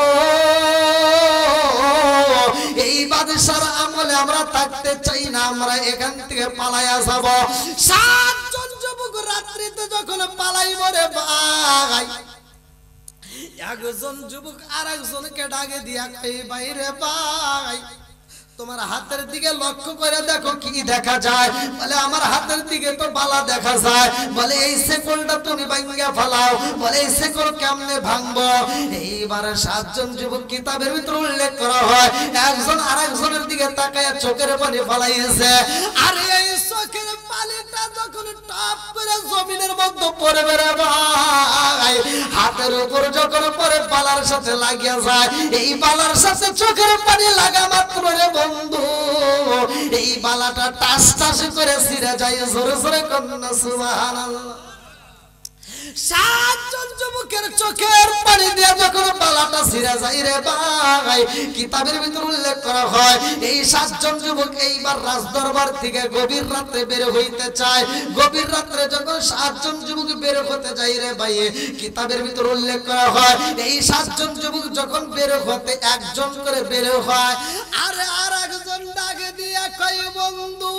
এই বাদশার আমলে আমরা থাকতে চাই না, আমরা এখান থেকে পালাইয়া যাব। 7 জন যুবক রাত্রিতে যখন পালাইব রে ভাই, একজন যুবক আর একজনকে ডাকে দিয়া কই বাইরে ভাই তোমার হাতের দিকে লক্ষ্য করে দেখো কি দেখা যায়। বলে আমার হাতের দিকে তো বালা দেখা যায়। বলে এই শেকলটা তুমি ভাঙিয়া ফেলাও। বলে এই শেকল কেমনে ভাঙবো? এইবার 7 জন যুবক কিতাবের ভিতর উল্লেখ করা হয়, একজন আরেকজনের দিকে তাকায় চোখের পানি ফলাইছে। আর এই চোখের পানিটা যখন টপ করে জমিনের মধ্যে পড়বে রে ভাই, হাতের উপর যখন পরে বালার সাথে লাগিয়া যায়, এই বালার সাথে চোখের পানি লাগা মাত্র রে বন্ধু এই বালাটা টাস টাস করে ছিঁড়ে যায়। জোরে জোরে কন্যা সুবহানাল্লাহ। 7 জন যুবকের চোখের পানি দিয়ে যখন বালাটা ছিঁড়ে যায় রে ভাই, কিতাবের ভিতর উল্লেখ করা হয় এই 7 জন যুবক এইবার রাজদরবার থেকে গভীর রাতে বের হইতে চায়। গভীর রাতে যখন 7 জন যুবক বের হতে যায় রে ভাই, কিতাবের ভিতর উল্লেখ করা হয় এই 7 জন যুবক যখন বের হতে একজন করে বের হয়, আর একজন ডাকে দিয়া কই বন্ধু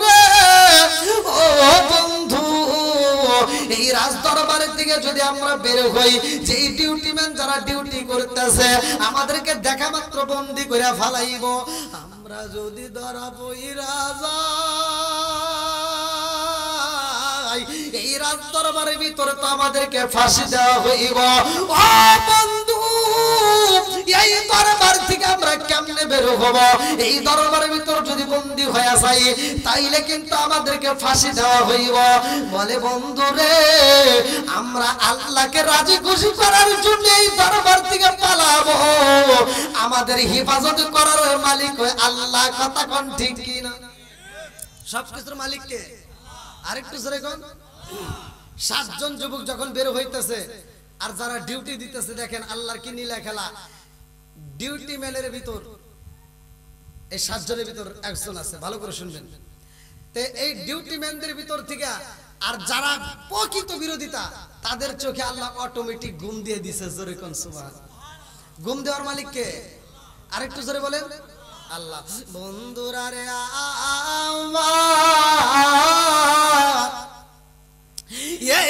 রে, ও বন্ধু এই রাজদরবারের দিকে যদি আমরা বের হই, যে ডিউটিম্যান যারা ডিউটি করতেছে আমাদেরকে দেখা মাত্র বন্দী করে ফেলাইব। আমরা যদি ধরা পইরা যাই এই রাজদরবারের ভিতরে তো আমাদেরকে ফাঁসি দেওয়া হইব। ও বন্ধু এই দরবার থেকে আমরা কেমনে বের হব? এই দরবারের ভিতর যদি বন্দী হয়ে যাই তাইলে কিন্তু আমাদেরকে ফাঁসি দেওয়া হইব। বলে বন্ধু রে, আমরা আল্লাহকে রাজি খুশি করার জন্য এই দরবার থেকে পালাবো, আমাদের হেফাজত করার মালিক হয় আল্লাহ। কথা কোন ঠিক কি না? সবকিছুর মালিক কে? আরেকটু জোরে কোন। 7 জন যুবক যখন বের হইতেছে আর যারা ডিউটি দিতেছে, দেখেন আল্লাহর কি নীলা খেলা। ডিউটি ম্যানের ভিতর এই 7 জনের ভিতর একজন আছে, ভালো করে শুনবেন। তে এই ডিউটি ম্যানদের ভিতর থেকে আর যারা প্রকৃত বিরোধিতা তাদের চোখে আল্লাহ অটোমেটিক ঘুম দিয়ে দিছে। জোরে কোন সুবহান। ঘুম দেওয়ার মালিক কে? আরেকটু জোরে বলেন আল্লাহ। বন্ধুরা রে আমার,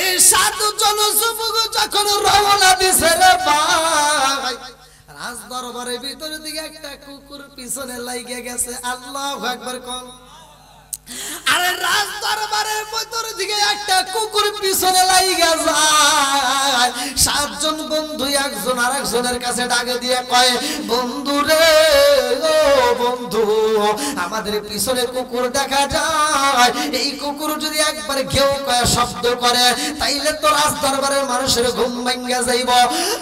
এই 7 জন যুবক যখন রওনা দিছে রে ভাই, রাজ দরবারের ভিতর দিকে একটা কুকুর পিছনে লাইগে গেছে। আল্লাহু আকবার কোন। আরে রাজ দরবারের ভিতর দিকে একটা কুকুর পিছনে লাইগে যায়। 7 জন বন্ধু একজন আরেকজনের কাছে ডাকে দিয়ে কয়, বন্ধু রে, ও বন্ধু, আমাদের পিছনে কুকুর দেখা যায়। এই কুকুর যদি একবার ঘেউ কয় শব্দ করে তাইলে তো রাজ দরবারের মানুষের ঘুম ভাঙ্গা যাইব।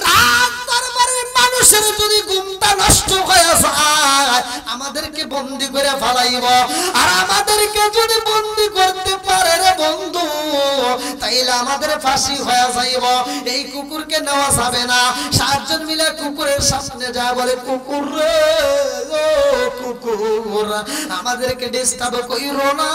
রাজ দরবারের মানুষের যদি ঘুমটা নষ্ট হয়ে যায় আমাদেরকে বন্দী করে ফেলাইব। আর আমাদেরকে যদি বন্দী করতে পারে রে বন্ধু তাইলে আমাদের ফাঁসি হয়ে যাইব। এই কুকুরকে নেওয়া যাবে না। 7 জন মিলে কুকুরের সামনে যায়, বলে কুকুর রে, ও কুকুর, আমাদেরকে ডিস্টার্ব কইরো না।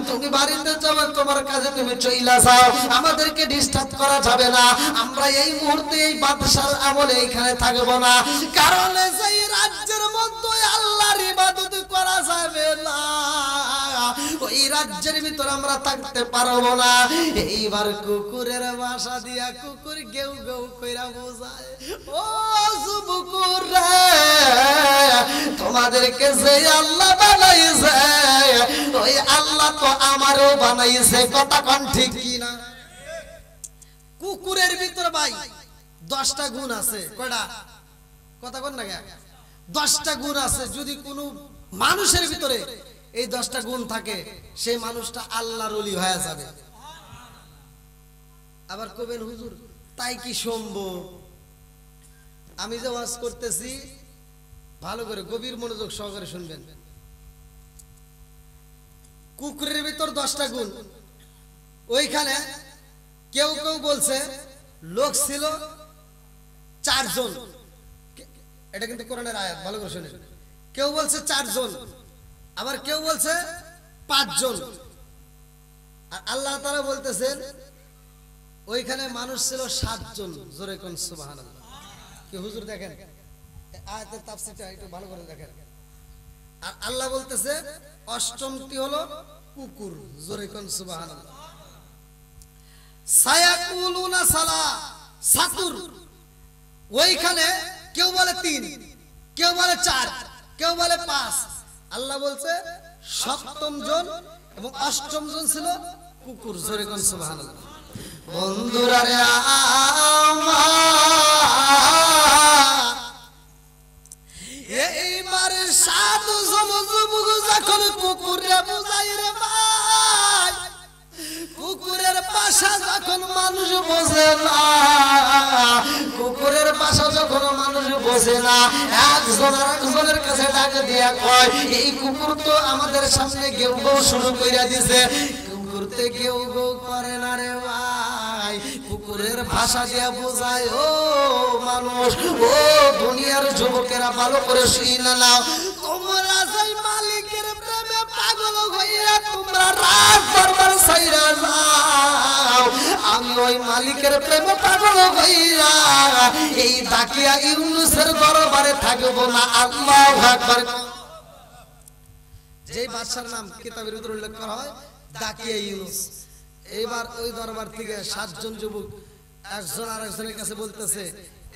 তুমি বাড়িতে যাও, তোমার কাজে তুমি চইলা যাও, আমাদেরকে ডিস্টার্ব করা যাবে না। আমরা এই মুহূর্তে এই বাদশার আমলে এখানে থাকবো না, কারণ সেই রাজ্যের মধ্যে আল্লাহর ইবাদত করা যাবে না, ওই রাজ্যের ভিতর আমরা থাকতে পারবো না। এইবার কুকুরের বাসা দিয়া কুকুর গেউ গেউ কইরা বোঝায়, ও যুবকুর রে, তোমাদেরকে যে আল্লাহ বানাইছে ওই আল্লাহ তো আমারও বানাইছে। কথা কোন ঠিক কি না? কুকুরের ভিতর ভাই 10টা গুণ আছে। কয়টা? কথা কোন না? 10টা গুণ আছে। যদি কোনো মানুষের ভিতরে এই 10টা গুণ থাকে সেই মানুষটা আল্লাহর ওলি হয়ে যাবে। আবার কবেন হুজুর তাই কি সম্ভব? আমি যে ওয়াজ করতেছি ভালো করে গভীর মনোযোগ সহকারে শুনবেন। কুকুরের ভিতর 10টা গুণ। ওইখানে কেউ কেউ বলছে লোক ছিল 4 জন, এটা কিন্তু কোরআনের আয়াত, ভালো করে শুনেন। কেউ বলছে 4 জন, আবার কেউ বলছে 5 জন। আর আল্লাহ তাআলা বলতেছেন ওইখানে মানুষ ছিল 7 জন। জোরে কোন সুবহানাল্লাহ। কি হুজুর দেখেন আয়াতের তাফসীরটা একটু ভালো করে দেখেন। আর আল্লাহ বলতেছে 8টি হলো কুকুর। জোরে কোন সুবহানাল্লাহ। সায়াকুলুনা সাতুর, ওইখানে কেউ বলে 3, কেউ বলে 4, কেউ বলে 5। আল্লাহ বলছে 7ম জন এবং 8ম জন ছিল কুকুর। জোরে কোন সুবহানাল্লাহ। বন্ধুরা রে আমার, এইবার 7 জন যুবক যখন কুকুরে বুঝাই রে ভাই, কুকুরের ভাষা যখন মানুষ বোঝে না, কুকুরের ভাষা যখন মানুষ বোঝে না, একজন আরেকজনের কাছে ডাক দিয়া কয়, এই কুকুর তো আমাদের সামনে গেউ গেউ শুরু কইরা দিছে। কুকুরতে গেউ গেউ করে না রে ভাই, কুকুরের ভাষা দিয়া বোঝায়, ও মানুষ, ও দুনিয়ার যুবকেরা ভালো করে শুনে নাও, তোমরা সেই মালিকের প্রেমে পাগল হইয়া তোমরা রাত দরবার ছাইরা যাও, আমি ওই মালিকের প্রেমে পাগল হইয়া এই দাকিয়া ইউনুসের দরবারে থাকবো না। আল্লাহু আকবার। যে বাদশার নাম কিতাবের ভিতরে উল্লেখ করা হয় দাকিয়া ইউনুস। এইবার ওই দরবার থেকে 7 জন যুবক একজন আরেকজনের কাছে বলতেছে,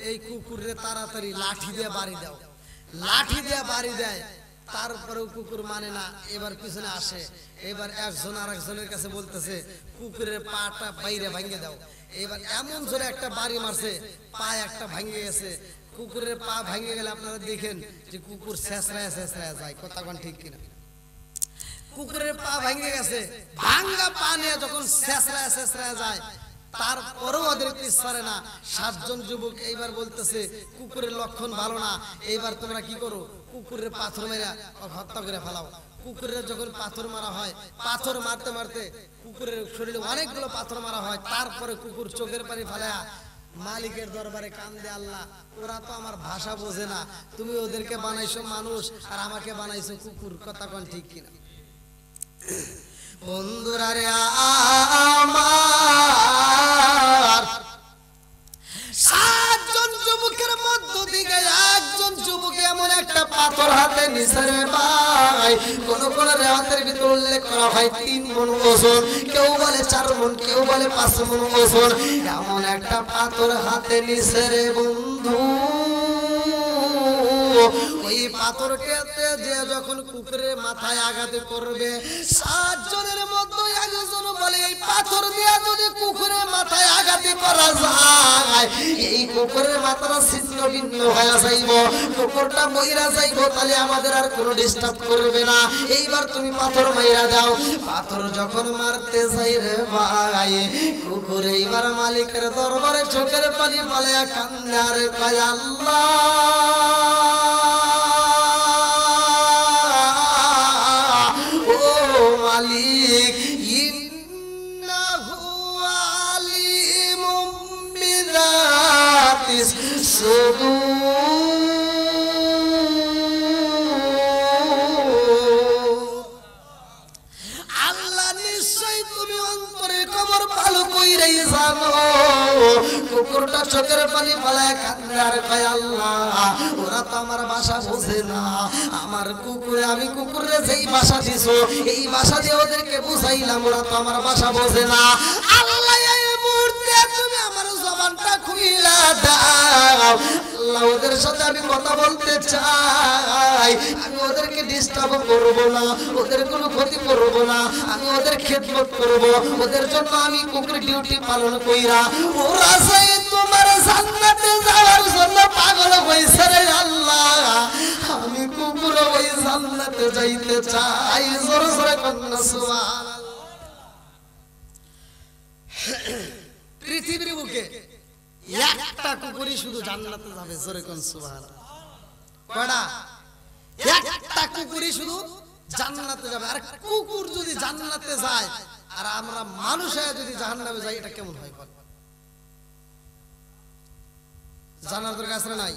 এই কুকুরে তাড়াতাড়ি লাঠি দিয়ে বাড়ি দাও। লাঠি দিয়ে বাড়ি দেয়, তারপরেও কুকুর মানে না, এবার পিছনে আসে। এবার একজন আরেকজনের কাছে বলতেছে, কুকুরের পাটা বাইরে ভাঙিয়ে দাও। এবার এমন জোরে একটা বাড়ি মারছে, পা একটা ভাঙে গেছে। কুকুরের পা ভেঙে গেলে আপনারা দেখেন যে কুকুর শেষরায় যায়, কথা কোন ঠিক কিনা? কুকুরের পা ভেঙে গেছে, ভাঙ্গা পা নিয়ে যখন শেষরায় যায়, তারপরেও ওদের পিছ ছাড়ে না। 7 জন যুবক এইবার বলতেছে কুকুরের লক্ষণ ভালো না, এইবার তোমরা কি করো, কুকুরের পাথর মেরা হত্যা করে ফেলাও। কুকুরের যখন পাথর মারা হয়, পাথর মারতে মারতে কুকুরের শরীরে অনেকগুলো পাথর মারা হয়, তারপরে কুকুর চোখের পানি ফেলায়া মালিকের দরবারে কান্দে, আল্লাহ ওরা তো আমার ভাষা বোঝে না, তুমি ওদেরকে বানাইছো মানুষ আর আমাকে বানাইছো কুকুর, কথা কোন ঠিক কিনা? বন্ধুরা রে আমার, 7 জন যুবকের মধ্য থেকে একজন যুবক এমন একটা পাথর হাতে নিছে রে ভাই, কোন কোন রেওয়াতের ভিতর উল্লেখ করা হয় 3 মণ ওজন, কেউ বলে 4 মণ, কেউ বলে 5 মণ ওজন। এমন একটা পাথর হাতে নিছে রে বন্ধু, ওই পাথরটাতে যে যখন কুকুরের মাথায় আঘাত করবে, 7 জনের মধ্যে একজন বলে এই পাথর দিয়ে যদি কুকুরের মাথায় আঘাত করা যায়, এই কুকুরের মাথাটা ছিন্ন ভিন্ন হয়ে যাইব, কুকুরটা মইরা যাইব, তাহলে আমাদের আর কোনো ডিস্টার্ব করবে না, এইবার তুমি পাথর মাইরা দাও। পাথর যখন মারতে যাই রে ভাই, কুকুর এইবার মালিকের দরবারে চোখের পানি পালায়া কান্দে আর কয়, আল্লাহ মালিক, ইন্নাহু আলিমুম বিযাতিস সুদূর, আল্লাহ নিশ্চয়ই তুমি অন্তরের খবর ভালো কইরাই জানো। কুকুরটা চোখের পানি ফেলায় কান্দে আর কয়, আল্লাহ ওরা তো আমার ভাষা বোঝে না, আমার কুকুরে, আমি কুকুরে যেই ভাষা দিছো এই ভাষা দিয়ে ওদেরকে বুঝাইলাম, ওরা তো আমার ভাষা বোঝে না, আল্লাহ এই মুহূর্তে তুমি আমার জবানটা খুইলা দাও, আল্লাহ ওদের সাথে আমি কথা বলতে চাই, আমি ওদেরকে ডিস্টার্ব করব না, ওদের কোনো ক্ষতি করব না, আমি ওদের খেদমত করব, ওদের জন্য আমি কুকুরের ডিউটি পালন কইরা ওরা চাই তোমার জান্নাতে যাওয়ার জন্য পাগল হইছে রে আল্লাহ, আমি কুকুর ওই জান্নাতে যাইতে চাই, জোরে জোরে কন্যা সুবহানাল্লাহ। পৃথিবীর বুকে একটা কুকুরই শুধু জান্নাতে যাবে, জোরে কোন সুবহানাল্লাহ। কয়টা? একটা কুকুরই শুধু জান্নাতে যাবে। আর কুকুর যদি জান্নাতে যায় আর আমরা মানুষ হয়ে যদি জাহান্নামে যাই, এটা কেমন হয়? জানার দরকার আছে নাই?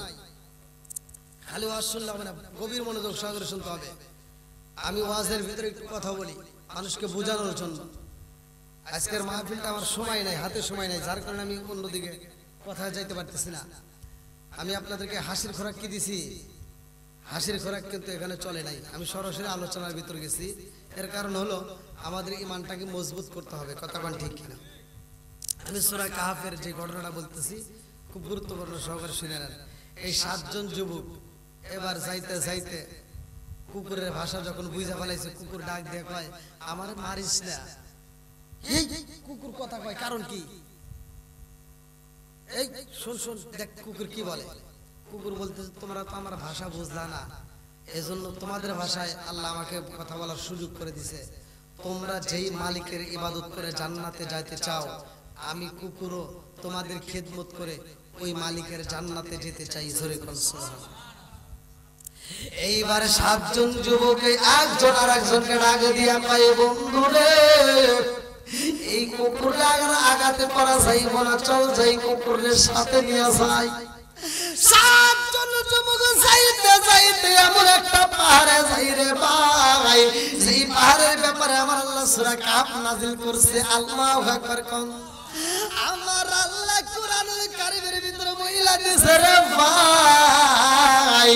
খালি ওয়াজ শুনলে হবে না, গভীর মনোযোগ সহকারে শুনতে হবে। আমি ওয়াজের ভিতরে একটু কথা বলি মানুষকে বোঝানোর জন্য। আজকের মাহফিলটা আমার সময় নাই, হাতে সময় নাই, যার কারণে আমি অন্যদিকে কথায় যাইতে পারতেছি না। আমি আপনাদেরকে হাসির খোরাক কি দিছি? হাসির খোরাক কিন্তু এখানে চলে নাই, আমি সরাসরি আলোচনার ভিতরে গেছি। এর কারণ হলো আমাদের ইমানটাকে মজবুত করতে হবে, কথা কোন ঠিক কিনা? আমি সূরা কাহফের যে ঘটনাটা বলতেছি খুব গুরুত্বপূর্ণ, সহকারে শুনে নেন। এই 7 জন যুবক এবার যাইতে যাইতে কুকুরের ভাষা যখন বুঝা ফেলাইছে, কুকুর ডাক দিয়ে কয়, আমার মারিস না। এই কুকুর কথা কয়, কারণ কি? এই শোন শোন, দেখ কুকুর কি বলে। কুকুর বলতেছে, তোমরা তো আমার ভাষা বুঝলা না, এজন্য তোমাদের ভাষায় আল্লাহ আমাকে কথা বলার সুযোগ করে দিছে। তোমরা যেই মালিকের ইবাদত করে জান্নাতে যাইতে চাও, আমি কুকুরও তোমাদের খেদমত করে ওই মালিকের জান্নাতে যেতে চাই, জোরে কোন সুবহানাল্লাহ। এইবার 7 জন যুবক একজন আর একজনকে ডাক দিয়া কয়, বন্ধুরে এই কুকুর আগাতে পারা যাইব না, চল যাই কুকুরের সাথে নিয়ে যাই। 7 জন যুবক যাইতে যাইতে এমন একটা পাহাড়ে যাই রে ভাই, যেই পাহাড়ের ব্যাপারে আমার আল্লাহ সূরা কাহফ নাযিল করছে। আল্লাহু আকবার কোন। আমার আল্লাহ কোরআনুল কারীমের ভিতরে বইলা দিছে রে ভাই,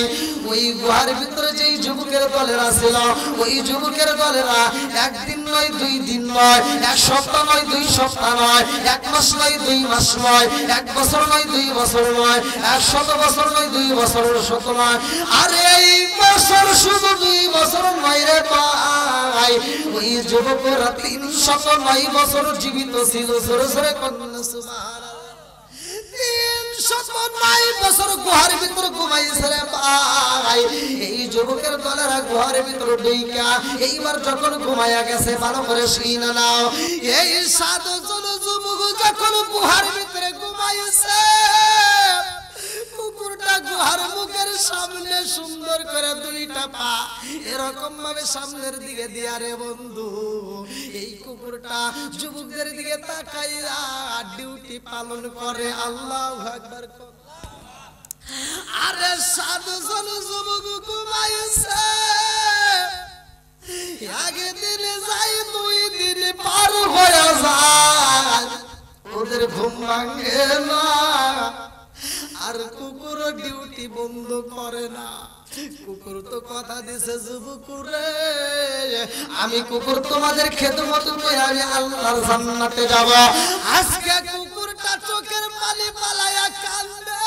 ওই গুহার ভিতরে যেই যুবকের দলেরা ছিল, ওই যুবকের দলেরা একদিন নয়, 2 দিন নয়, 1 সপ্তাহ নয়, 2 সপ্তাহ নয়, 1 মাস নয়, 2 মাস নয়, 1 বছর নয়, 2 বছর নয়, 100 বছর নয়, 2 বছর শত নয়, আরে এই বছর শুধু 2 বছর নয় রে ভাই, ওই যুবকরা 309 বছর জীবিত ছিল, জোরে জোরে কন্যা সুবহানাল্লাহ। 309 বছর গুহার ভিতর ঘুমাইছে রে ভাই। এই যুবকের দলেরা গুহার ভিতর ঢুইকা এইবার যখন ঘুমায়া গেছে, ভালো করে শুইনা নাও, এই 7 জন যুবক যখন গুহার ভিতরে ঘুমাইছে, কুকুরটা গুহার মুখের সামনে সুন্দর করে 2টা পা এরকম ভাবে সামনের দিকে দিয়া রে বন্ধু, এই কুকুরটা যুবকদের দিকে তাকাইয়া ডিউটি পালন করে। আল্লাহু আকবার। আরে 7 জন যুবক ঘুমাইছে, একদিন যাই 2 দিন পার হয়ে যায়, ওদের ঘুম ভাঙে না, আর কুকুর ডিউটি বন্ধ করে না। কুকুর তো কথা দিছে, যুবকুরে আমি কুকুর তোমাদের খেদমত করে আমি আল্লাহর জান্নাতে যাব। আজকে কুকুরটা চোখের পানি পালায়া কান্দে,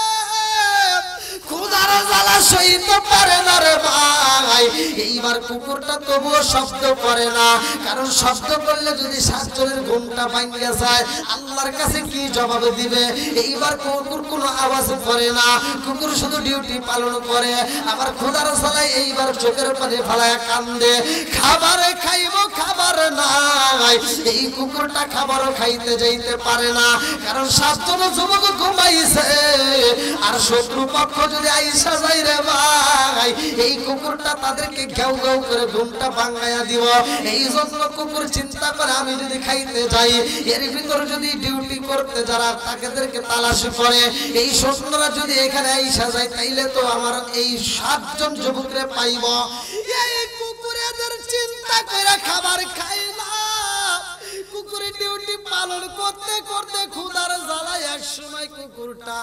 ক্ষুধার জ্বালা সইতে পারে না রে ভাই। এইবার কুকুরটা তবুও শব্দ করে না, কারণ শব্দ করলে যদি 7 জনের ঘুমটা ভাঙিয়া যায়, আল্লাহর কাছে কি জবাব দিবে। এইবার কুকুর কোনো আওয়াজ করে না, কুকুর শুধু ডিউটি পালন করে। আবার ক্ষুধার জ্বালায় এইবার চোখের পানি ফালায়া কান্দে, খাবার খাইব খাবার নাই। এই কুকুরটা খাবারও খাইতে যাইতে পারে না, কারণ 7 জন যুবক ঘুমাইছে, আর শত্রু পক্ষ যদি আইসা যায় রে ভাই, এই কুকুরটা তাদেরকে ঘেউ ঘেউ করে ঘুমটা ভাঙাইয়া দিব। এই জন্য কুকুর চিন্তা করে আমি যদি খাইতে যাই, এর ভিতর যদি ডিউটি করতে যারা তাদেরকে তালাশি করে, এই শত্রুরা যদি এখানে আইসা যায়, তাইলে তো আমার এই 7 জন যুবকরে পাইব। এই কুকুরেদের চিন্তা করে খাবার খাই না, কুকুরের ডিউটি পালন করতে করতে ক্ষুধার জ্বালায় এক সময় কুকুরটা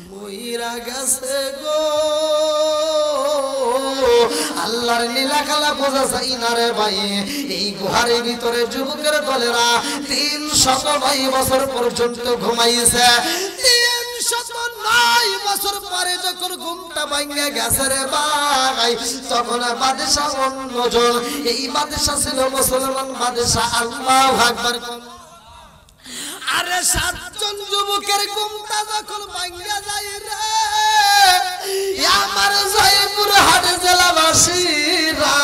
মইরা গেছে গো। আল্লাহর নীলা খেলা বোঝা যায় না রে ভাই। এই গুহার ভিতরে যুবকের দলেরা 309 বছর পর্যন্ত ঘুমাইছে। 309 বছর পরে যখন ঘুমটা ভাঙে গেছে রে ভাই, তখন বাদশাহ অন্যজন, এই বাদশাহ ছিল মুসলমান বাদশাহ। আল্লাহু আকবার। আরে 7 জন যুবকের ঘুমটা যখন ভাঙা যায় রে, আমার জয়পুর হাট জেলাবাসীরা,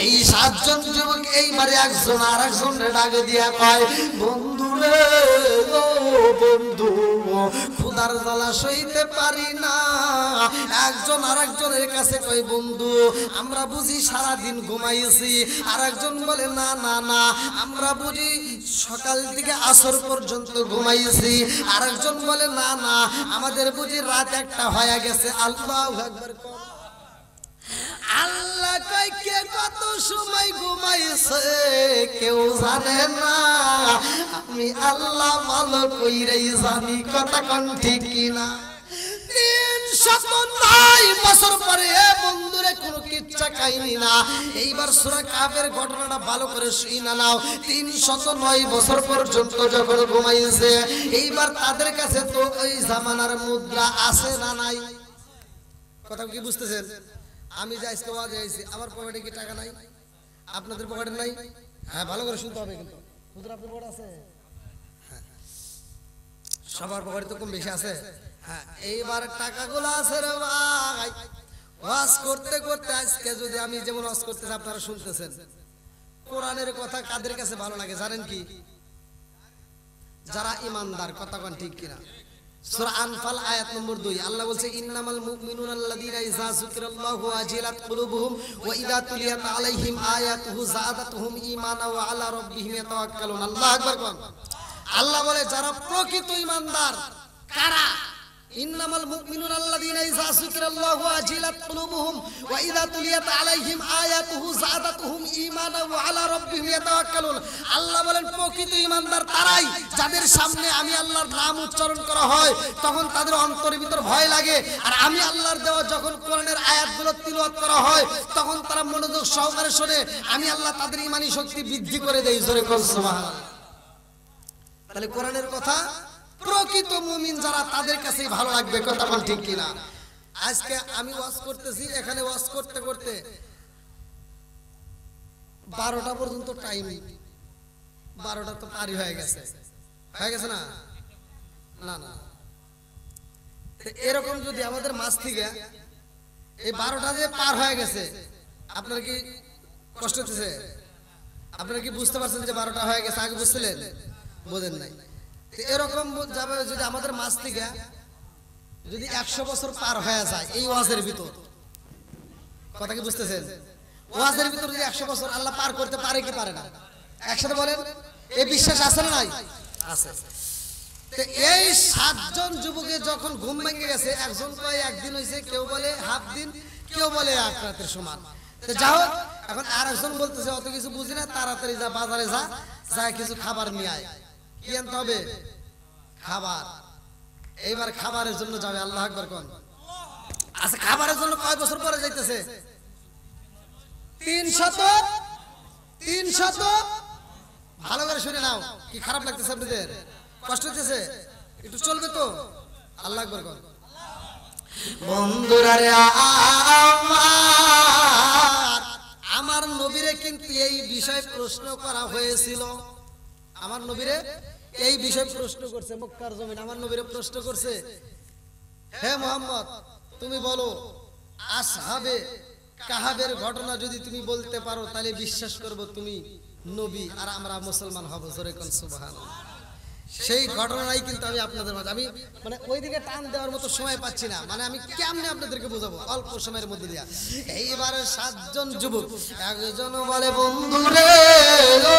এই 7 জন যুবক এইবারে একজন আরেকজনের ডাকে দিয়া কয়, বন্ধু রে ও বন্ধু, ক্ষুধার জ্বালা সইতে পারি না। একজন আরেকজনের কাছে কয়, বন্ধু আমরা বুঝি সারাদিন ঘুমাইছি। আরেকজন বলে, না না না, আমরা বুঝি সকাল থেকে আসর পর্যন্ত ঘুমাইছি। আরেকজন বলে, না না, আমাদের বুঝি রাত 1টা হয়ে গেছে। আল্লাহু আকবার। আল্লাহ কয়, কে কত সময় ঘুমাইছে কেউ জানে না, আমি আল্লাহ ভালো কইরাই জানি। কথা কোন ঠিক কিনা? 309 বছর পরে বন্ধুরে কোনো কিচ্ছা কাহিনী না। এইবার সূরা কাফের ঘটনাটা ভালো করে শুইনা নাও। 309 বছর পর্যন্ত যখন ঘুমাইছে, এইবার তাদের কাছে তো ওই জামানার মুদ্রা আছে না নাই? কথা কি বুঝতেছেন? আমি যে আজকে ওয়াজে আইছি, আমার পকেটে কি টাকা নাই? আপনাদের পকেটে নাই? হ্যাঁ, ভালো করে শুনতে হবে কিন্তু। হুজুর আপনার পকেটে আছে? হ্যাঁ, সবার পকেটে তো কম বেশি আছে। হ্যাঁ, এইবার টাকাগুলো আছে রে ভাই। ওয়াজ করতে করতে আজকে যদি আমি যেমন ওয়াজ করতেছি, আপনারা শুনতেছেন, কোরআনের কথা কাদের কাছে ভালো লাগে জানেন কি? যারা ইমানদার। কথা কোন ঠিক কিনা? সূরা আনফাল আয়াত নম্বর 2 আল্লাহ বলছে, ইন্নামাল মুমিনুনা আল্লাযীনা ইযা যুকিরাল্লাহু ওয়াজিলাত কুলুবুহুম ওয়া ইযা তুলিয়াত আলাইহিম আয়াতুহু যাদাতুহুম ঈমানা ওয়া আলা রাব্বিহিম ইয়াতাওয়াক্কালুন। আল্লাহু আকবার। আল্লাহ বলে যারা প্রকৃত ঈমানদার কারা? ইন্নামাল মুমিনুনা আল্লাযীনা ইযা যুকিরাল্লাহু ওয়াজিলাত কুলুবুহুম ওয়া ইযা তুলিয়াত আলাইহিম আয়াতুহু যাদাতুহুম ঈমানা ওয়া আলা রাব্বিহিম ইয়াতাওয়াক্কালুন। আল্লাহ বলেন প্রকৃত ঈমানদার তারাই যাদের সামনে আমি আল্লাহর নাম উচ্চারণ করা হয় তখন তাদের অন্তরের ভিতর ভয় লাগে, আর আমি আল্লাহর দেওয়া যখন কোরআনের আয়াতগুলো তিলাওয়াত করা হয় তখন তারা মনোযোগ সহকারে শুনে, আমি আল্লাহ তাদের ঈমানি শক্তি বৃদ্ধি করে দেই। জোরে কোন সুবহানাল্লাহ। তাহলে কোরআনের কথা প্রকৃত মুমিন যারা তাদের কাছেই ভালো লাগবে। কথা বল ঠিক কিনা? আজকে আমি ওয়াজ করতেছি, এখানে ওয়াজ করতে করতে 12টা পর্যন্ত টাইম, 12টা তো পারি হয়ে গেছে না? না না, এরকম যদি আমাদের মাছ থেকে এই 12টা যে পার হয়ে গেছে, আপনার কি কষ্ট হচ্ছে? আপনারা কি বুঝতে পারছেন যে 12টা হয়ে গেছে? আগে বুঝছিলেন? বোঝেন নাই। এরকম যাবে যদি আমাদের মাছ থেকে যদি 100 বছর পার হয়ে যায় এই ওয়াজের ভিতর, কথা কি বুঝতেছেন? ওয়াজের ভিতর যদি 100 বছর আল্লাহ পার করতে পারে কি পারে না? একসাথে বলেন, এই বিশ্বাস আছে না নাই? আছে। তো এই 7 জন যুবকের যখন ঘুম ভেঙে গেছে, একজন কয় একদিন হয়েছে, কেউ বলে হাফ দিন, কেউ বলে এক রাতের সমান। তো যাও, এখন আর একজন বলতেছে অত কিছু বুঝি না, তাড়াতাড়ি যা বাজারে যা কিছু খাবার নিয়ে আয়। কি আনতে হবে? খাবার। এইবার খাবারের জন্য যাবে। আল্লাহ আকবার কোন। আচ্ছা, খাবারের জন্য কয় বছর পরে যাইতেছে? 300। ভালো করে শুনে নাও। কি খারাপ লাগতেছে আপনাদের? কষ্ট হইতেছে? একটু চলবে তো? আল্লাহ আকবার কোন। বন্ধুরা রে, আমার নবীরে কিন্তু এই বিষয়ে প্রশ্ন করা হয়েছিল। আমার নবীরে এই বিষয়ে প্রশ্ন করছে মক্কার জমিন। আমার নবীরে প্রশ্ন করছে, হে মুহাম্মদ, তুমি বলো আসহাবে কাহাবের ঘটনা যদি তুমি বলতে পারো তাহলে বিশ্বাস করব তুমি নবী আর আমরা মুসলমান হব। জোরে কোন সুবহানাল্লাহ। সেই ঘটনাই কিন্তু আমি আপনাদের মাঝে, আমি মানে ওইদিকে টান দেওয়ার মতো সময় পাচ্ছি না, মানে আমি কেমনে আপনাদেরকে বোঝাবো অল্প সময়ের মধ্যে দিয়া। এইবারে 7 জন যুবক, একজন বলে বন্ধু রে, ও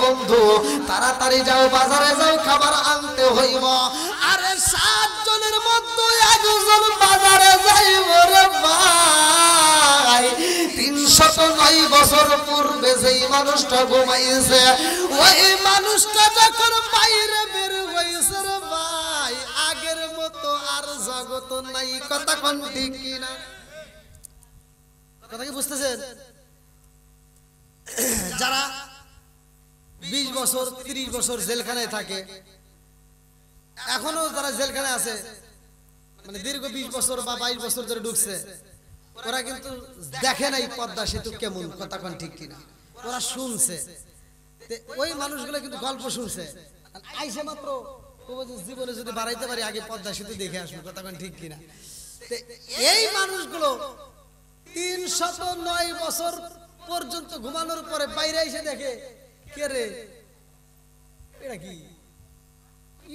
বন্ধু তাড়াতাড়ি যাও, বাজারে যাও, খাবার আনতে হইব। আরে 7 জনের মধ্যে একজন বাজারে যাইব রে ভাই। 309 বছর পূর্বে যেই মানুষটা ঘুমাইছে, ওই মানুষটা যখন বাইরে বের হইছে রে ভাই, আগের মতো আর জগৎ নাই। কথা কোন ঠিক কিনা? কথা কি বুঝতেছেন? যারা 20 বছর 30 বছর জেলখানায় থাকে, এখনো যারা জেলখানায় আছে, মানে দীর্ঘ 20 বছর বা 22 বছর ধরে ঢুকছে, ওরা কিন্তু দেখে নাই পদ্মা সেতু কেমন। কথা কোন ঠিক কিনা? ওরা শুনছে। ওই মানুষগুলো কিন্তু গল্প শুনছে, আইসে মাত্র জীবনে যদি বাড়াইতে পারি আগে পদ্মা সেতু দেখে আসবো। কথা কোন ঠিক কিনা? এই মানুষগুলো 309 বছর পর্যন্ত ঘুমানোর পরে বাইরে এসে দেখে, কে রে এটা কি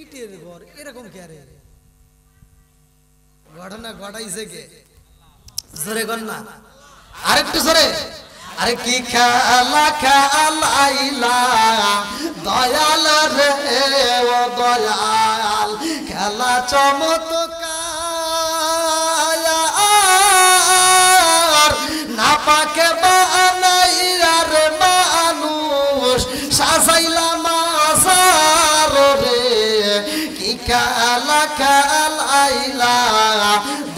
ইটের ঘর, এরকম কে রে? ঘটনা ঘটাইছে কে? জোরে কর না, আরেকটু জোরে। আরে কি খেলা খেলাইলা দয়াল রে, ও দয়াল, খেলা চমৎকার, না পাকে বানাইরা রে মানুষ, সাজাইলা মাজার রে। কি খেলা খেলাইলা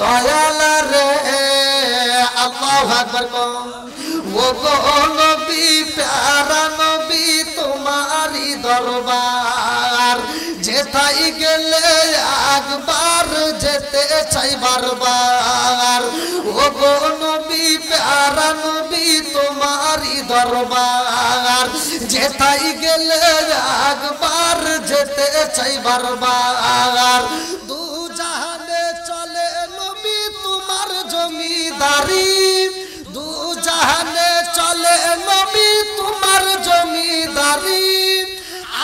দয়াল রে। আল্লাহু আকবার কোন। ও গো নবী, প্যারা নবী, তোমারই দরবার, যেথায় গেলে একবার যেতে চাই বারবার। ও গো নবী, প্যারা নবী, তোমারই দরবার, যেথায় গেলে একবার যেতে চাই বারবার। দু জাহানে চলে নবী তোমার জমিদারি, দু জাহানে চলে নবী তোমার জমিদারি।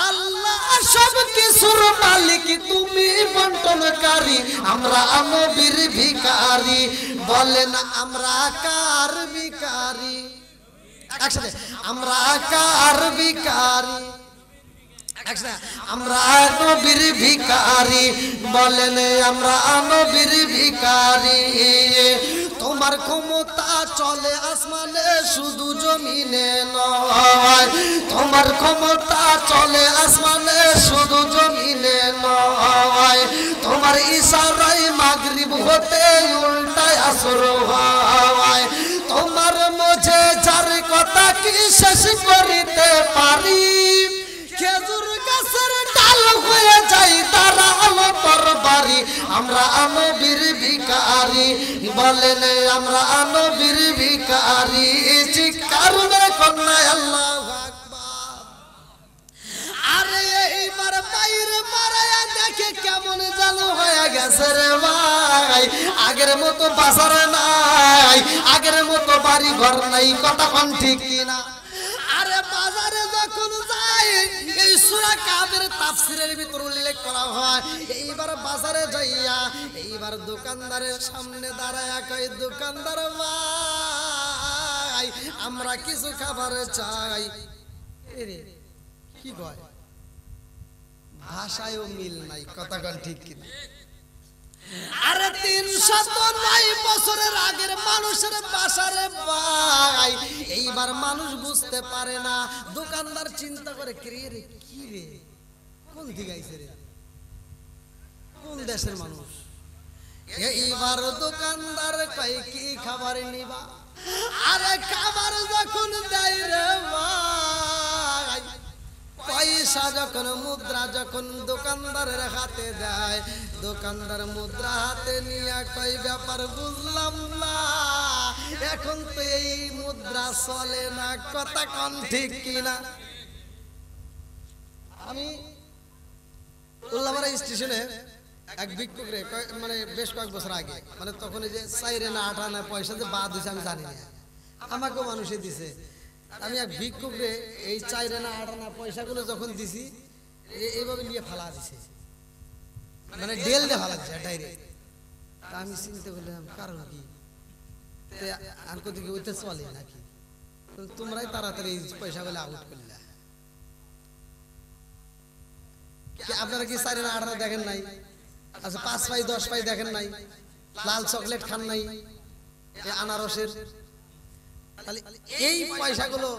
আল্লাহ সব কিছুর মালিক, তুমি বন্টনকারী, আমরা নবীর ভিখারি। বলেন আমরা কার ভিখারি? একসাথে, আমরা কার ভিখারি? একসাথে, আমরা নবীর ভিখারি। বলেন আমরা নবীর ভিখারি। তোমার ক্ষমতা চলে আসমানে শুধু জমিনে নয়, তোমার ক্ষমতা চলে আসমানে শুধু জমিনে নয়। তোমার ইশারায় মাগরিব হতে উল্টায় আসর হয়। তোমার মধ্যে যার কথা কি শেষ করিতে পারি? খেজুর গাছের ডাল হয়ে যাই তারা আলো তরবারি। আমরা নবীর ভিখারি। বলেন আমরা নবীর ভিখারি। চিৎকার করে কন্যা আল্লাহু আকবার। আরে এইবার বাইরে মারায়া দেখে কেমন জানো হয়ে গেছে রে ভাই, আগের মতো বাজার নাই, আগের মতো বাড়ি ঘর নাই, কথা কোন ঠিক কিনা? আরে বাজারে যখন যাই এই সূরা কাফের তাফসীরের ভিতর উল্লেখ করা হয়, এইবার বাজারে যাইয়া এইবার দোকানদারের সামনে দাঁড়ায়া কই, দোকানদার ভাই আমরা কিছু খাবার চাই। এরে কি কয়, ভাষায়ও মিল নাই, কথা কোন ঠিক কিনা? আরে ৩০৯ বছরের আগের মানুষের বাসারে ভাই, এইবার মানুষ বুঝতে পারে না। দোকানদার চিন্তা করে রে কি রে, কোন দিকে আইছে রে, কোন দেশের মানুষ? এইবার দোকানদার কয় কি খাবার নিবা? আরে খাবার যখন দেয় রে ভাই, পয়সা যখন মুদ্রা যখন দোকানদারের হাতে দেয়, দোকানদার মুদ্রা হাতে নিয়ে কয় ব্যাপার বুঝলাম না, এখন তো এই মুদ্রা চলে না, কথা কোন ঠিক কিনা? আমি উল্লাপাড়া স্টেশনে এক ভিক্ষুক রে মানে বেশ কয়েক বছর আগে, মানে তখন এই যে 4 আনা 8 আনা পয়সা যে বাদ দিছে আমি জানি না, আমাকেও মানুষে দিছে। আমি এক ভিক্ষুক রে এই 4 আনা 8 আনা পয়সাগুলো যখন দিছি এইভাবে নিয়ে ফালা দিছে, মানে ডেল দিয়ে ফালা দিছে ডাইরেক্ট। আমি চিন্তা করলাম কারণ কি, আর কোথাও ওইটা চলে নাকি? তোমরাই তাড়াতাড়ি এই পয়সাগুলো আউট করলে। আপনারা কি 4 আনা 8 আনা দেখেন নাই? আচ্ছা 5 পাই 10 পাই দেখেন নাই? লাল চকলেট খান নাই? এই আনারসের তাহলে এই পয়সাগুলো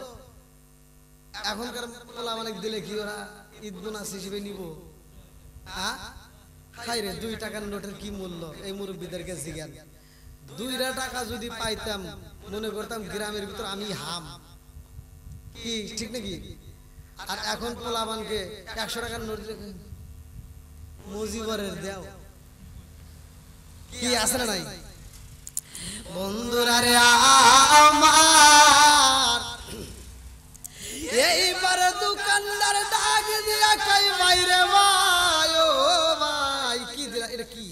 এখনকার পোলা মানে দিলে কি ওরা ঈদ বোনাস হিসেবে নিব? হ্যাঁ খাই রে, 2 টাকার নোটের কি মূল্য এই মুরব্বীদেরকে জিজ্ঞান। 2 টাকা যদি পাইতাম মনে করতাম গ্রামের ভিতর আমি হাম, কি ঠিক নাকি? আর এখন পোলাবানকে 100 টাকার নোট মুজিবরের দেও কি আছে না নাই? বন্ধুরা রে আমার, এইবার দোকানদার ডাক দিয়া কই বাইরে ভাই, ও ভাই কি দিলা, এটা কি?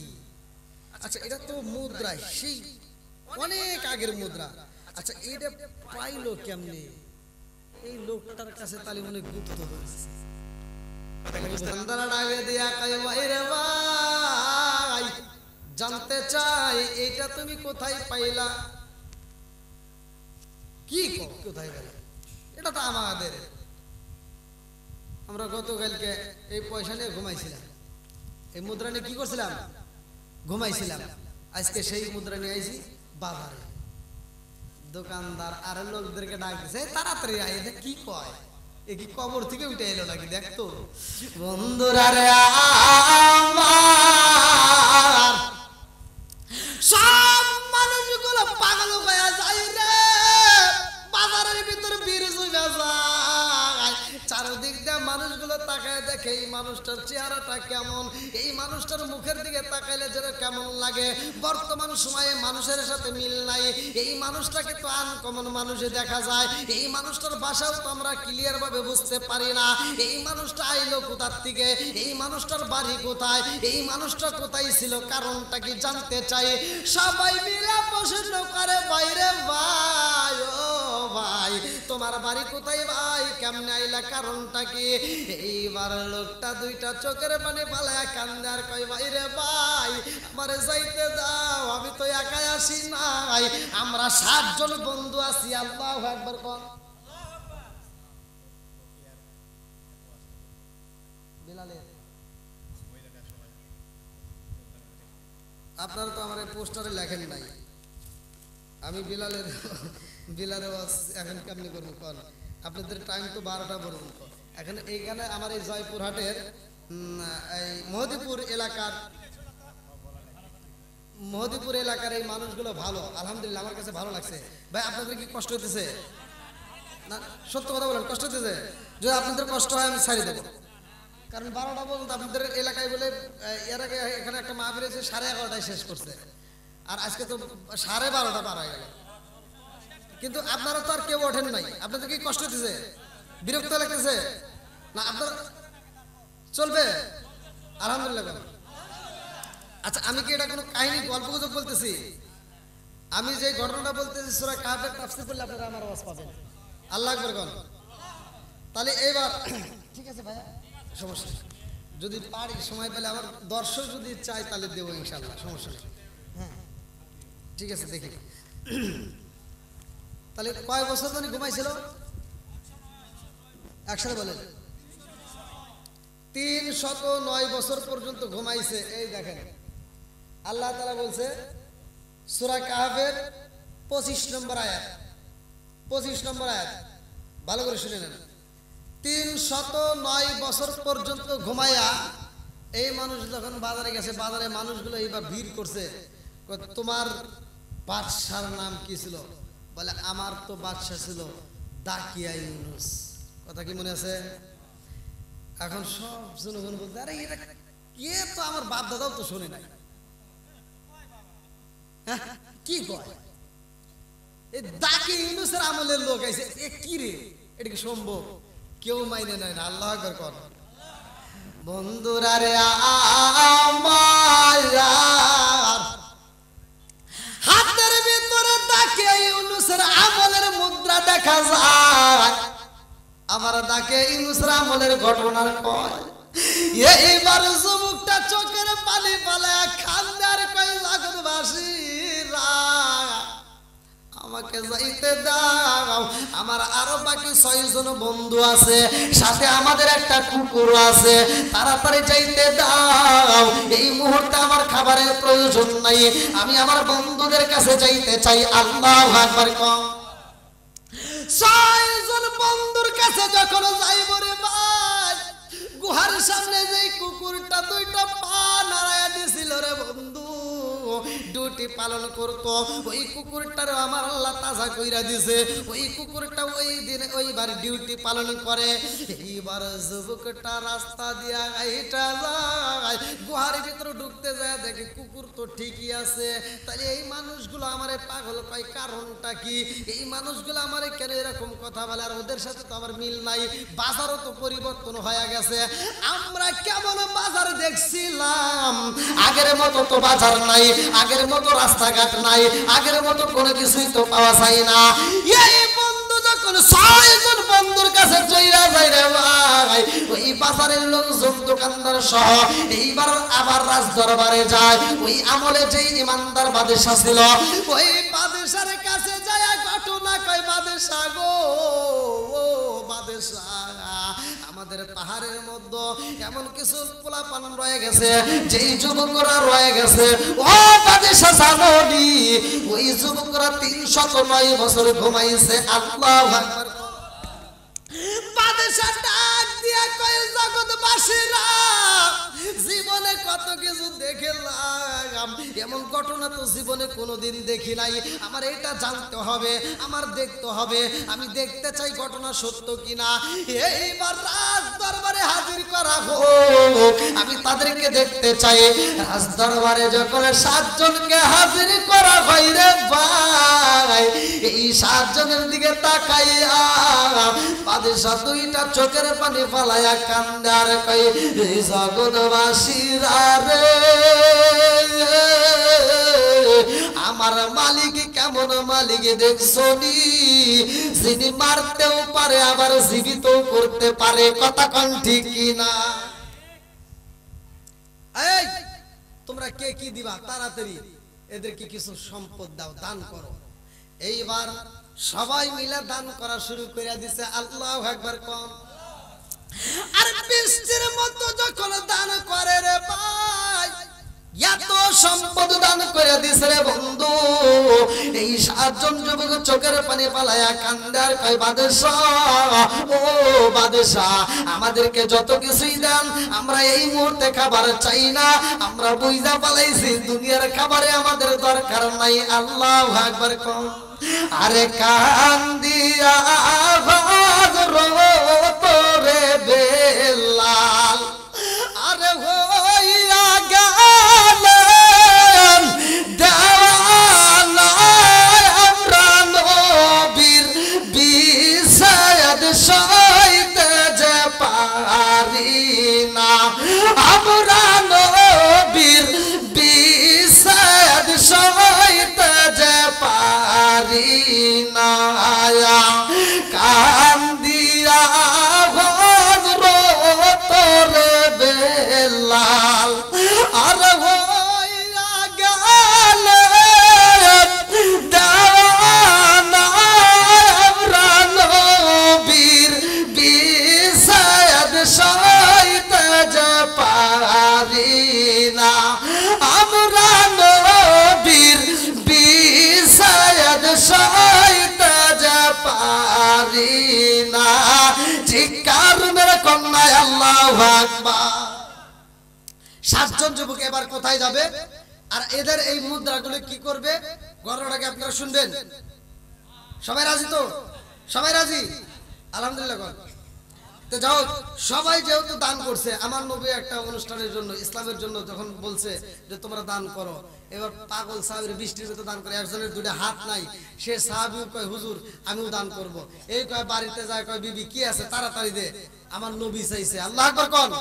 আচ্ছা এটা তো মুদ্রা, সেই অনেক আগের মুদ্রা। আচ্ছা এটা পাইলো কেমনে? এই লোকটার কাছে তালি মনে গুপ্ত হয়েছে। দোকানদার ডাক দিয়া কই বাইরে ভাই, জানতে চাই এটা তুমি কোথায় পাইলা? কি কোথায় পেলা? এটা তো আমাদের, আমরা গতকালকে এই পয়সা নিয়ে ঘুমাইছিলাম, এই মুদ্রা নিয়ে কি করছিলাম? ঘুমাইছিলাম। আজকে সেই মুদ্রা নিয়ে আইছি বাজারে। দোকানদার আর লোকদেরকে ডাক দিছে তাড়াতাড়ি আই, এটা কি কয়? এ কি কবর থেকে উঠে এলো নাকি? দেখতো বন্ধুরা রে আমার, সব মানুষগুলো পাগল হয়ে যায় রে, বাজারের ভিতরে ভিড় জমে যায়। চারদিক দিয়ে মানুষগুলো তাকায় দেখে এই মানুষটার চেহারাটা কেমন, এই মানুষটার মুখের দিকে তাকাইলে যেন কেমন লাগে। বর্তমান সময়ে মানুষের সাথে মিল নাই, এই মানুষটাকে তো আনকমন মানুষে দেখা যায়, এই মানুষটার ভাষাও তো আমরা ক্লিয়ার ভাবে বুঝতে পারি না। এই মানুষটা আইলো কোথার থেকে, এই মানুষটার বাড়ি কোথায়, এই মানুষটা কোথায় ছিল, কারণটা কি জানতে চাই। সবাই মিলে প্রশ্ন করে বাইরে ভাই, ও ভাই তোমার বাড়ি কোথায় ভাই, কেমনে আইলা, কারণটা কি? এইবার লোকটা 2টা চোখের পানি পালায়া কান্দে আর কই ভাইরে ভাই আমারে যাইতে দাও, আমি তো একাই আসি নাই, আমরা 7 জন বন্ধু আছি। আল্লাহু আকবার কোন। বিলালের আপনারা তো আমার পোস্টারে লেখেন নাই, আমি বিলালের এখন কেমনি করবো কল? আপনাদের টাইম তো 12টা পর্যন্ত। এখন এইখানে আমার এই জয়পুরহাটের এই মহদীপুর এলাকার এই মানুষগুলো ভালো, আলহামদুলিল্লাহ আমার কাছে ভালো লাগছে। ভাই আপনাদের কি কষ্ট হইতেছে না? সত্য কথা বলেন, কষ্ট হইতেছে? যদি আপনাদের কষ্ট হয় আমি ছাড়ি দেবো, কারণ 12টা পর্যন্ত আপনাদের এলাকায় বলে এর আগে এখানে একটা মাহফিল এসে 11:30টায় শেষ করছে, আর আজকে তো 12:30 পার হয়ে গেল। কিন্তু আপনারা তো আর কেউ ওঠেন নাই, আপনাদের কি কষ্ট হতেছে, বিরক্ত লাগতেছে না? আপনারা চলবে আলহামদুলিল্লাহ বলেন। আচ্ছা আমি কি এটা কোনো কাহিনী গল্প গুজব বলতেছি? আমি যে ঘটনাটা বলতেছি সূরা কাহফের তাফসীর করলে আপনারা আমার আওয়াজ পাবেন। আল্লাহ আকবার বলেন। তাহলে এইবার ঠিক আছে ভাইয়া, সমস্যা নেই, যদি পারি সময় পেলে আমার দর্শক যদি চাই তাহলে দেবো ইনশাআল্লাহ, সমস্যা নেই। হ্যাঁ ঠিক আছে দেখি। তাহলে কয় বছর ধরে ঘুমাইছিল? একসাথে বলেন। 309 বছর পর্যন্ত ঘুমাইছে। এই দেখেন আল্লাহ তাআলা বলছে সূরা কাহফের 25 নম্বর আয়াত, 25 নম্বর আয়াত ভালো করে শুনে নেন। 309 বছর পর্যন্ত ঘুমাইয়া এই মানুষ যখন বাজারে গেছে, বাজারে মানুষগুলো এইবার ভিড় করছে, তোমার বাদশার নাম কি ছিল? বলে আমার তো বাদশা ছিল দাকিয়া ইউনুস। কথা কি মনে আছে? এখন সব জনগণ বলতে আরে এটা কে, তো আমার বাপ দাদাও তো শুনে নাই। কি কয় এই দাকিয়া ইউনুসের আমলের লোক আইছে, এ কি রে, এটা কি সম্ভব? কেউ মাইনে নেয় না। আল্লাহু আকবার কর। বন্ধুরা রে আমার হাতের ভিতরে দাকিয়া ইউনুসের আমলের মুদ্রা দেখা যায়। আমার দাকিয়া ইউনুসের আমলের ঘটনার কয় এইবার যুবকটা চোখের পানি পালায় খান্দার কয় জগৎবাসীরা আমাকে যাইতে দাও, আমার আরো বাকি 6 জন বন্ধু আছে, সাথে আমাদের একটা কুকুর আছে, তাড়াতাড়ি যাইতে দাও, এই মুহূর্তে আমার খাবারের প্রয়োজন নাই, আমি আমার বন্ধুদের কাছে যাইতে চাই। আল্লাহু আকবার কও। 6 জন বন্ধুর কাছে যখন যাইব রে ভাই, গুহার সামনে যেই কুকুরটা 2টা পা নাড়ায়া দিছিল রে বন্ধু, ডিউটি পালন করত, ওই কুকুরটার আমার আল্লাহ তাজা কইরা দিছে। ওই কুকুরটা ওই দিন ওইবার ডিউটি পালন করে। এইবার যুবকটা রাস্তা দিয়া হাইটা যায়, গুহার ভিতরে ঢুকতে যায়, দেখে কুকুর তো ঠিকই আছে। তাহলে এই মানুষগুলো আমারে পাগল কয়, কারণটা কি? এই মানুষগুলো আমারে কেন এরকম কথা বলে? আর ওদের সাথে তো আমার মিল নাই, বাজারও তো পরিবর্তন হয়ে গেছে। আমরা কেমন বাজার দেখছিলাম, আগের মতো তো বাজার নাই, আগের মতো রাস্তাঘাট নাই, আগের মতো কোনো কিছুই তো পাওয়া যায় না। এই বন্ধু যখন 6 জন বন্ধুর কাছে চইরা যায় রে ভাই, ওই বাজারের লোকজন দোকানদার সহ এইবার আবার রাজ দরবারে যায়। ওই আমলে যেই ইমানদার বাদশা ছিল, ওই বাদশার কাছে যায় ঘটনা কয়, বাদশা গো, ও বাদশা, আমাদের পাহাড়ের মধ্যে এমন কিছু পোলাপান রয়ে গেছে, যেই যুবকরা রয়ে গেছে, ও বাদশা জানোনি ওই যুবকরা 309 বছর ঘুমাইছে। আল্লাহু আকবার। বাদশা ডাক দিয়া কয়, জগৎবাসীরা জীবনে কত কিছু দেখলাম, এমন ঘটনা তো জীবনে কোনোদিন দেখি নাই। আমার এটা জানতে হবে, আমার দেখতে হবে, আমি দেখতে চাই ঘটনা সত্য কিনা। এইবার রাজ দরবারে হাজির করা হোক, আমি তাদেরকে দেখতে চাই। রাজ দরবারে যখন 7 জনকে হাজির করা হয় রে ভাই, এই 7 জনের দিকে তাকাইয়া বাদশা 2টা চোখের পানি ফালাইয়া কান্দে আর কয়, এই জগৎবাসীরা রে, আমার মালিক কেমন মালিক দেখছো নি, যিনি মারতেও পারে আবার জীবিতও করতে পারে। কথা কোন ঠিক কিনা? এই তোমরা কে কি দিবা, তাড়াতাড়ি এদেরকে কিছু সম্পদ দাও, দান করো। এইবার সবাই মিলে দান করা শুরু করে দিছে। আল্লাহু আকবার কম। আর বৃষ্টির মতো যখন দান করে রে ভাই, এত সম্পদ দান করে দিছে রে বন্ধু, এই 7 জন যুবক চোখের পানি পালায়া কান্দে আর কয়, বাদশা, ও বাদশা, আমাদেরকে যত কিছুই দেন, আমরা এই মুহূর্তে খাবার চাই না, আমরা বুঝা পালাইছি দুনিয়ার খাবারে আমাদের দরকার নাই। আল্লাহু আকবার কম। আরে কান্দিয়া তোরে বেলাল, আরে হইয়া গেলেন দেওয়ানা, আমরা নবীর বিষাদ সইতে যে পারি না, আমরা কান্দিয়া হযরত রে বেলাল আর হইয়া গেল দেওয়ানা আমরা নবীর বিষাদ সইতে যে পারি না আমরা নবীর বিষাদ সইতে যে পারি না চিৎকার মেরে কন্যা আল্লাহু আকবার। সাতজন যুবক এবার কোথায় যাবে আর এদের এই মুদ্রাগুলো কি করবে ঘটনাটাকে আপনারা শুনবেন। সবাই রাজি তো? সবাই রাজি? আলহামদুলিল্লাহ। তো যাও, সবাই যেহেতু দান করছে, আমার নবী একটা অনুষ্ঠানের জন্য ইসলামের জন্য যখন বলছে যে তোমরা দান করো, এবার পাগল সাহাবীর বৃষ্টির মতো দান করে, একজনের দুটো হাত নাই, সে সাহাবীও কয় হুজুর আমিও দান করব। এই কয় বাড়িতে যায়, কয় বিবি কি আছে তাড়াতাড়ি দে, আমার নবী চাইছে। আল্লাহু আকবার কোন?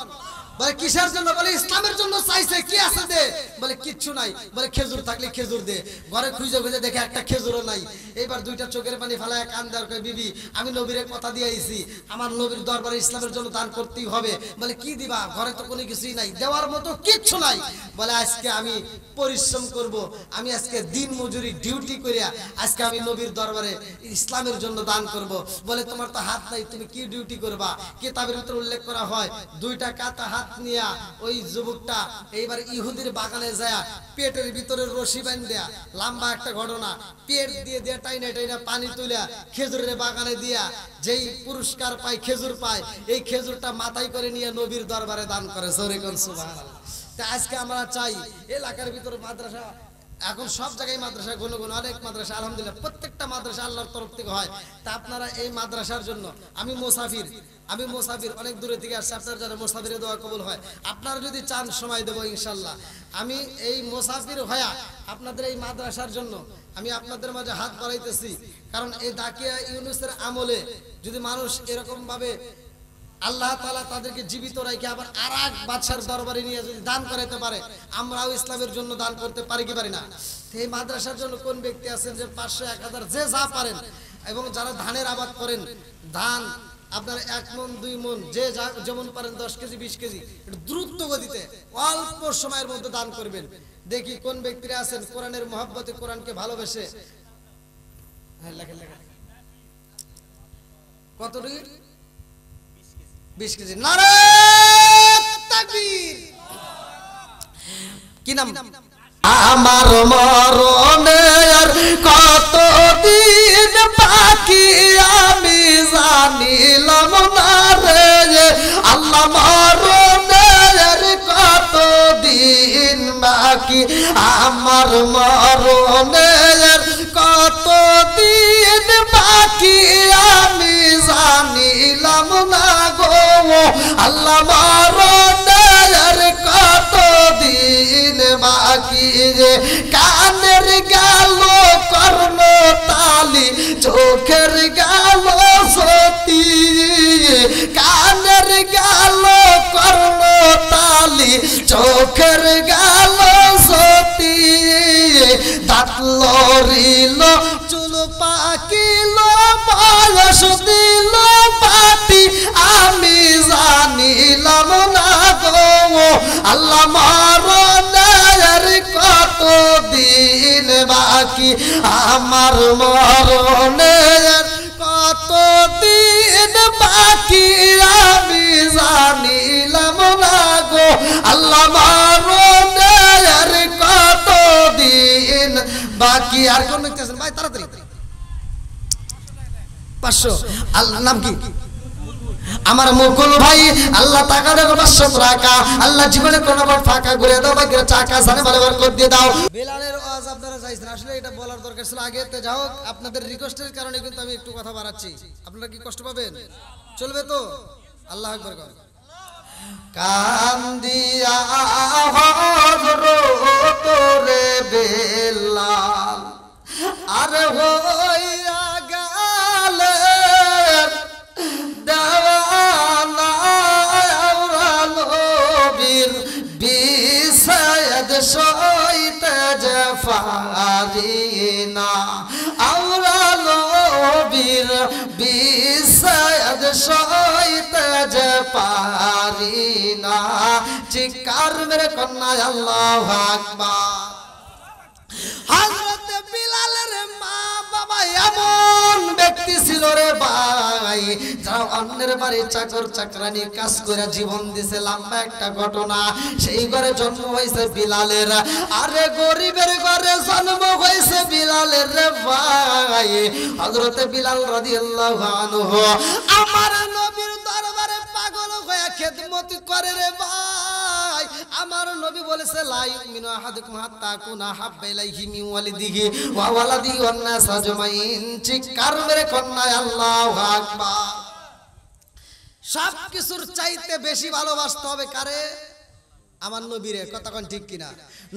বলে কিসের জন্য? বলে ইসলামের জন্য চাইছে। কি আছে দে? বলে কিচ্ছু নাই। বলে খেজুর থাকলে খেজুর দে। ঘরে খুঁজে খুঁজে দেখে একটা খেজুরও নাই। এবার দুইটা চোখের পানি ফেলায় কান্দে আর কয় বিবি আমি নবীরে কথা দিয়ে আইছি, আমার নবীর দরবারে ইসলামের জন্য দান করতেই হবে। বলে কি দিবা? ঘরে তো কোনো কিছুই নাই, দেওয়ার মতো কিচ্ছু নাই। বলে আজকে আমি পরিশ্রম করব, আমি আজকে দিন মজুরি ডিউটি করিয়া আজকে আমি নবীর দরবারে ইসলামের জন্য দান করব। বলে তোমার তো হাত নাই, তুমি কি ডিউটি করবা? কিতাবের ভিতরে উল্লেখ করা হয় দুইটা কাটা হাত নিয়া ওই যুবকটা এইবার ইহুদির বাগানে যায় পেটের ভিতরে রশি বাঁধা, লম্বা একটা ঘটনা, পেট দিয়ে দিয়ে টাইনা টাইনা পানি তুলে খেজুরের বাগানে দিয়া যেই পুরস্কার পায়, খেজুর পায়, এই খেজুরটা মাথায় করে নিয়ে নবীর দরবারে দান করে। জোরে কোন সুবহানাল্লাহ। তা আজকে আমরা চাই এলাকার ভিতরে মাদ্রাসা, এখন সব জায়গায় মাদ্রাসা, গুণ গুণ অনেক মাদ্রাসা, আলহামদুলিল্লাহ প্রত্যেকটা মাদ্রাসা আল্লাহর তরফ থেকে হয়। তা আপনারা এই মাদ্রাসার জন্য, আমি মুসাফির অনেক দূরে থেকে আসছি, আপনার যারা মুসাফিরে দোয়া কবুল হয়, আপনারা যদি চান সময় দেবো ইনশাল্লাহ। আমি এই মুসাফির হয়া আপনাদের এই মাদ্রাসার জন্য আমি আপনাদের মাঝে হাত বাড়াইতেছি, কারণ এই দাকিয়া ইউনুসের আমলে যদি মানুষ এরকম ভাবে আল্লাহ তাআলা তাদেরকে জীবিত রেখে আবার আরেক বাদশার দরবারে নিয়ে যদি দান করাতে পারে, আমরাও ইসলামের জন্য দান করতে পারি কি পারি না? এই মাদ্রাসার জন্য কোন ব্যক্তি আছেন যে 500 1000 যে যা পারেন, এবং যারা ধানের আবাদ করেন, ধান আপনারা 1 মণ 2 মণ যে যেমন পারেন 10 কেজি 20 কেজি দ্রুত গতিতে অল্প সময়ের মধ্যে দান করবেন। দেখি কোন ব্যক্তিরা আছেন কোরআনের মহব্বতে, কোরআনকে ভালোবেসে। হ্যাঁ লেখেন লেখেন। কতটুকু? 20 কেজি। নারে তাকবীর। কি নাম? আমার মরণের কত দিন বাকি আমি জানিলাম না রে আল্লাহ, মরণের কত দিন বাকি, আমার মরণের কত দিন বাকি আমি জানিলাম না গো আল্লাহ, মরণের কত দিন বাকি রে। কানের গেল কর্ণ তালি, চোখের গেল সতী, কানের গেল কর্ণ তালি, চোখের গেল সতী, দাঁত লড়িল চুল পাকিল বয়স দিল পাতি আমি জানিলাম না গো আল্লাহ, মরণের কত দিন বাকি, আমার মরণের কত দিন বাকি আমি জানিলাম না গো আল্লাহ, মরণের কত দিন বাকি। আর কোন ব্যক্তি আছেন ভাই তাড়াতাড়ি? 500। আল্লাহ নাম কি? আমার মুকুল ভাই, আল্লাহ টাকা দেখো 500 টাকা, আল্লাহ জীবনে কোনবার ফাঁকা করে দাও, বাকি টাকা জানে ভালো করে দিয়ে দাও। বেলালের আওয়াজ আপনারা চাইছেন, আসলে এটা বলার দরকার ছিল আগে। তে যাও, আপনাদের রিকোয়েস্টের কারণে কিন্তু আমি একটু কথা বাড়াচ্ছি। আপনারা কি কষ্ট পাবেন? চলবে তো? আল্লাহু আকবার কর। কান্দিয়া হযরত রে বেলাল আর হইয়া গেলেন দেওয়ানা আমরা নবীর বিষাদ সইতে যে পারি না, আমরা নবীর চিৎকার মেরে কন্যা আল্লাহু আকবার। হযরত বিলালের মা বাবা এমন ব্যক্তি ছিল রে ভাই, যারা অন্যের বাড়ি চাকর চাকরানি কাজ করে জীবন দিছে। লম্বা একটা ঘটনা, সেই ঘরে জন্ম হয়েছে বিলালের। আরে গরিবের ঘরে জন্ম হয়েছে বিলালের রে ভাই। হযরত বিলাল রাদিয়াল্লাহু আনহু আমার নবীর দরবারে পাগল হয়ে খেদমত করে রে ভাই। আমার নবী বলেছে লা ইউমিনু আহাদুকুম হাত্তা কুনা হাব্বা ইলাইহি মিন ওয়ালিদিহি ওয়া ওয়ালাদিহি ওয়ান নাস আজমাইন। চিৎকার মেরে কন্যা আল্লাহু আকবার। সব কিছুর চাইতে বেশি ভালোবাসতে হবে কারে? আমার নবীরে। কথা কোন ঠিক কিনা?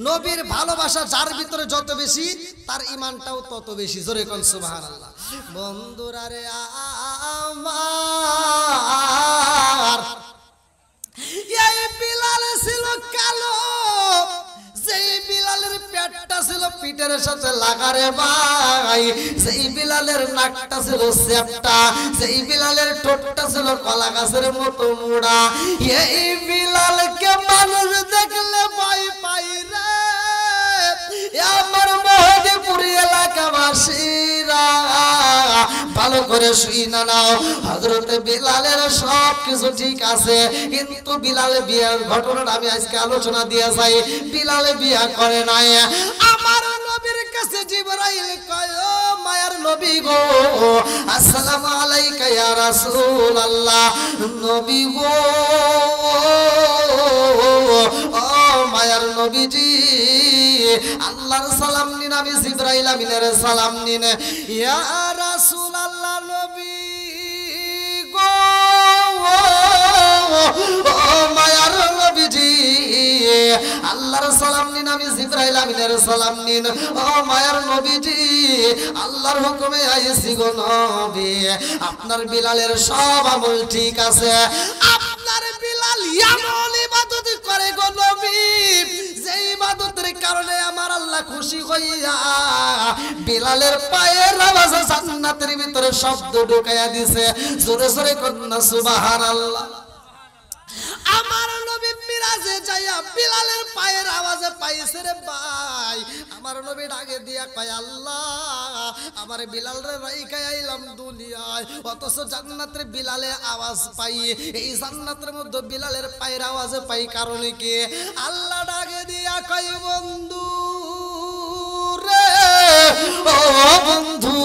নবীর ভালোবাসা যার ভিতরে যত বেশি, তার ঈমানটাও তত বেশি। জোরে কোন সুবহানাল্লাহ। বন্ধুরা রে আমার, এই বিলাল ছিল কালো, যেই বিলালের পেটটা ছিল পিঠের সাথে লাগারে ভাই, যেই বিলালের নাকটা ছিল চ্যাপ্টা, যেই বিলালের ঠোঁটটা ছিল কলা গাছের মতো মোড়া, এই বিলালকে মানুষ দেখলে ভয় পাই রে। আমার মহদেপুরি এলাকাবাসীরা ভালো করে শুই না নাও, হযরত বিলালের সব কিছু ঠিক আছে, কিন্তু বিলালে বিয়ের ঘটনাটা আমি আজকে আলোচনা দিয়ে যাই। বিলালে বিয়ে করে নাই। আমার নবীর কাছে জিবরাইল কয়, ও মায়ার নবী গো, আসসালামু আলাইকা ইয়া রাসূলুল্লাহ। নবী গো, ও মায়ার নবীজি, আল্লাহর সালাম নিন, আমি জিবরাইল আমিনের সালাম নিন। ইয়া রাসূলুল্লাহ নবী গো, ও মায়ার নবীজি, আল্লাহর সালাম নিন, আমি জিবরাইল আমিনের সালাম নিন। ও মায়ার নবীজি, আল্লাহর হুকুমে আইছি গো নবী, আপনার বিলালের সব আমল ঠিক আছে। আপনার বিলাল এমন ইবাদত করে গো নবী, যে ইবাদতের কারণে আমার আল্লাহ খুশি হইয়া বিলালের পায়ের আওয়াজে জান্নাতের ভিতরে শব্দ ঢুকাইয়া দিছে। জোরে জোরে কন্যা সুবহানাল্লাহ। আমার নবী মিরাজে যাইয়া বিলালের পায়ের আওয়াজে পাইছে রে ভাই। আমার নবী ডাকে দিয়া কয়, আল্লাহ আমার বিলাল রে রাইখা আইলাম দুনিয়ায়, অথচ জান্নাতের বিলালে আওয়াজ পাই। এই জান্নাতের মধ্যে বিলালের পায়ের আওয়াজে পাই কারণে কি? আল্লাহ ডাকে দিয়া কয়, বন্ধু রে, ও বন্ধু,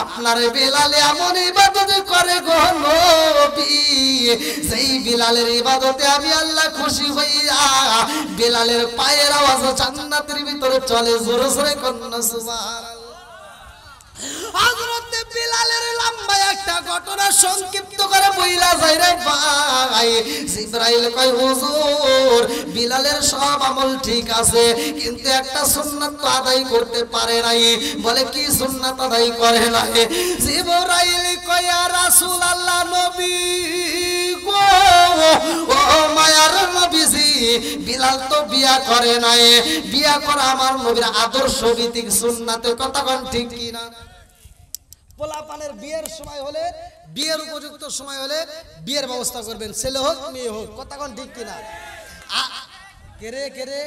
আপনার বিলালে এমন ইবাদত করে গো নবী, সেই বিলালের ইবাদতে আমি আল্লাহ খুশি হইয়া বিলালের পায়ের আওয়াজ জান্নাতের ভিতরে চলে। জোরে জোরে কন্যা সুবহানাল্লাহ। হযরত বিলালের লম্বা একটা ঘটনা সংক্ষিপ্ত করে বইলা যায় রে ভাই। জিবরাইল কয়, হুজুর বিলালের সব আমল ঠিক আছে, কিন্তু একটা সুন্নাত তো আদায় করতে পারে নাই। বলে কি সুন্নাত আদায় করে নাই? জিবরাইল কয়, ইয়া রাসূলুল্লাহ নবী গো, ও মায়ার নবীজি, বিলাল তো বিয়া করে নাই। বিয়া করা আমার নবীর আদর্শ ভিত্তিক সুন্নাতের। কথা কোন ঠিক কি না? পোলাপানের বিয়ের সময় হলে, বিয়ের উপযুক্ত সময় হলে বিয়ের ব্যবস্থা করবেন, ছেলে হোক মেয়ে হোক। কথা কোন ঠিক কিনা? কেরে কেরে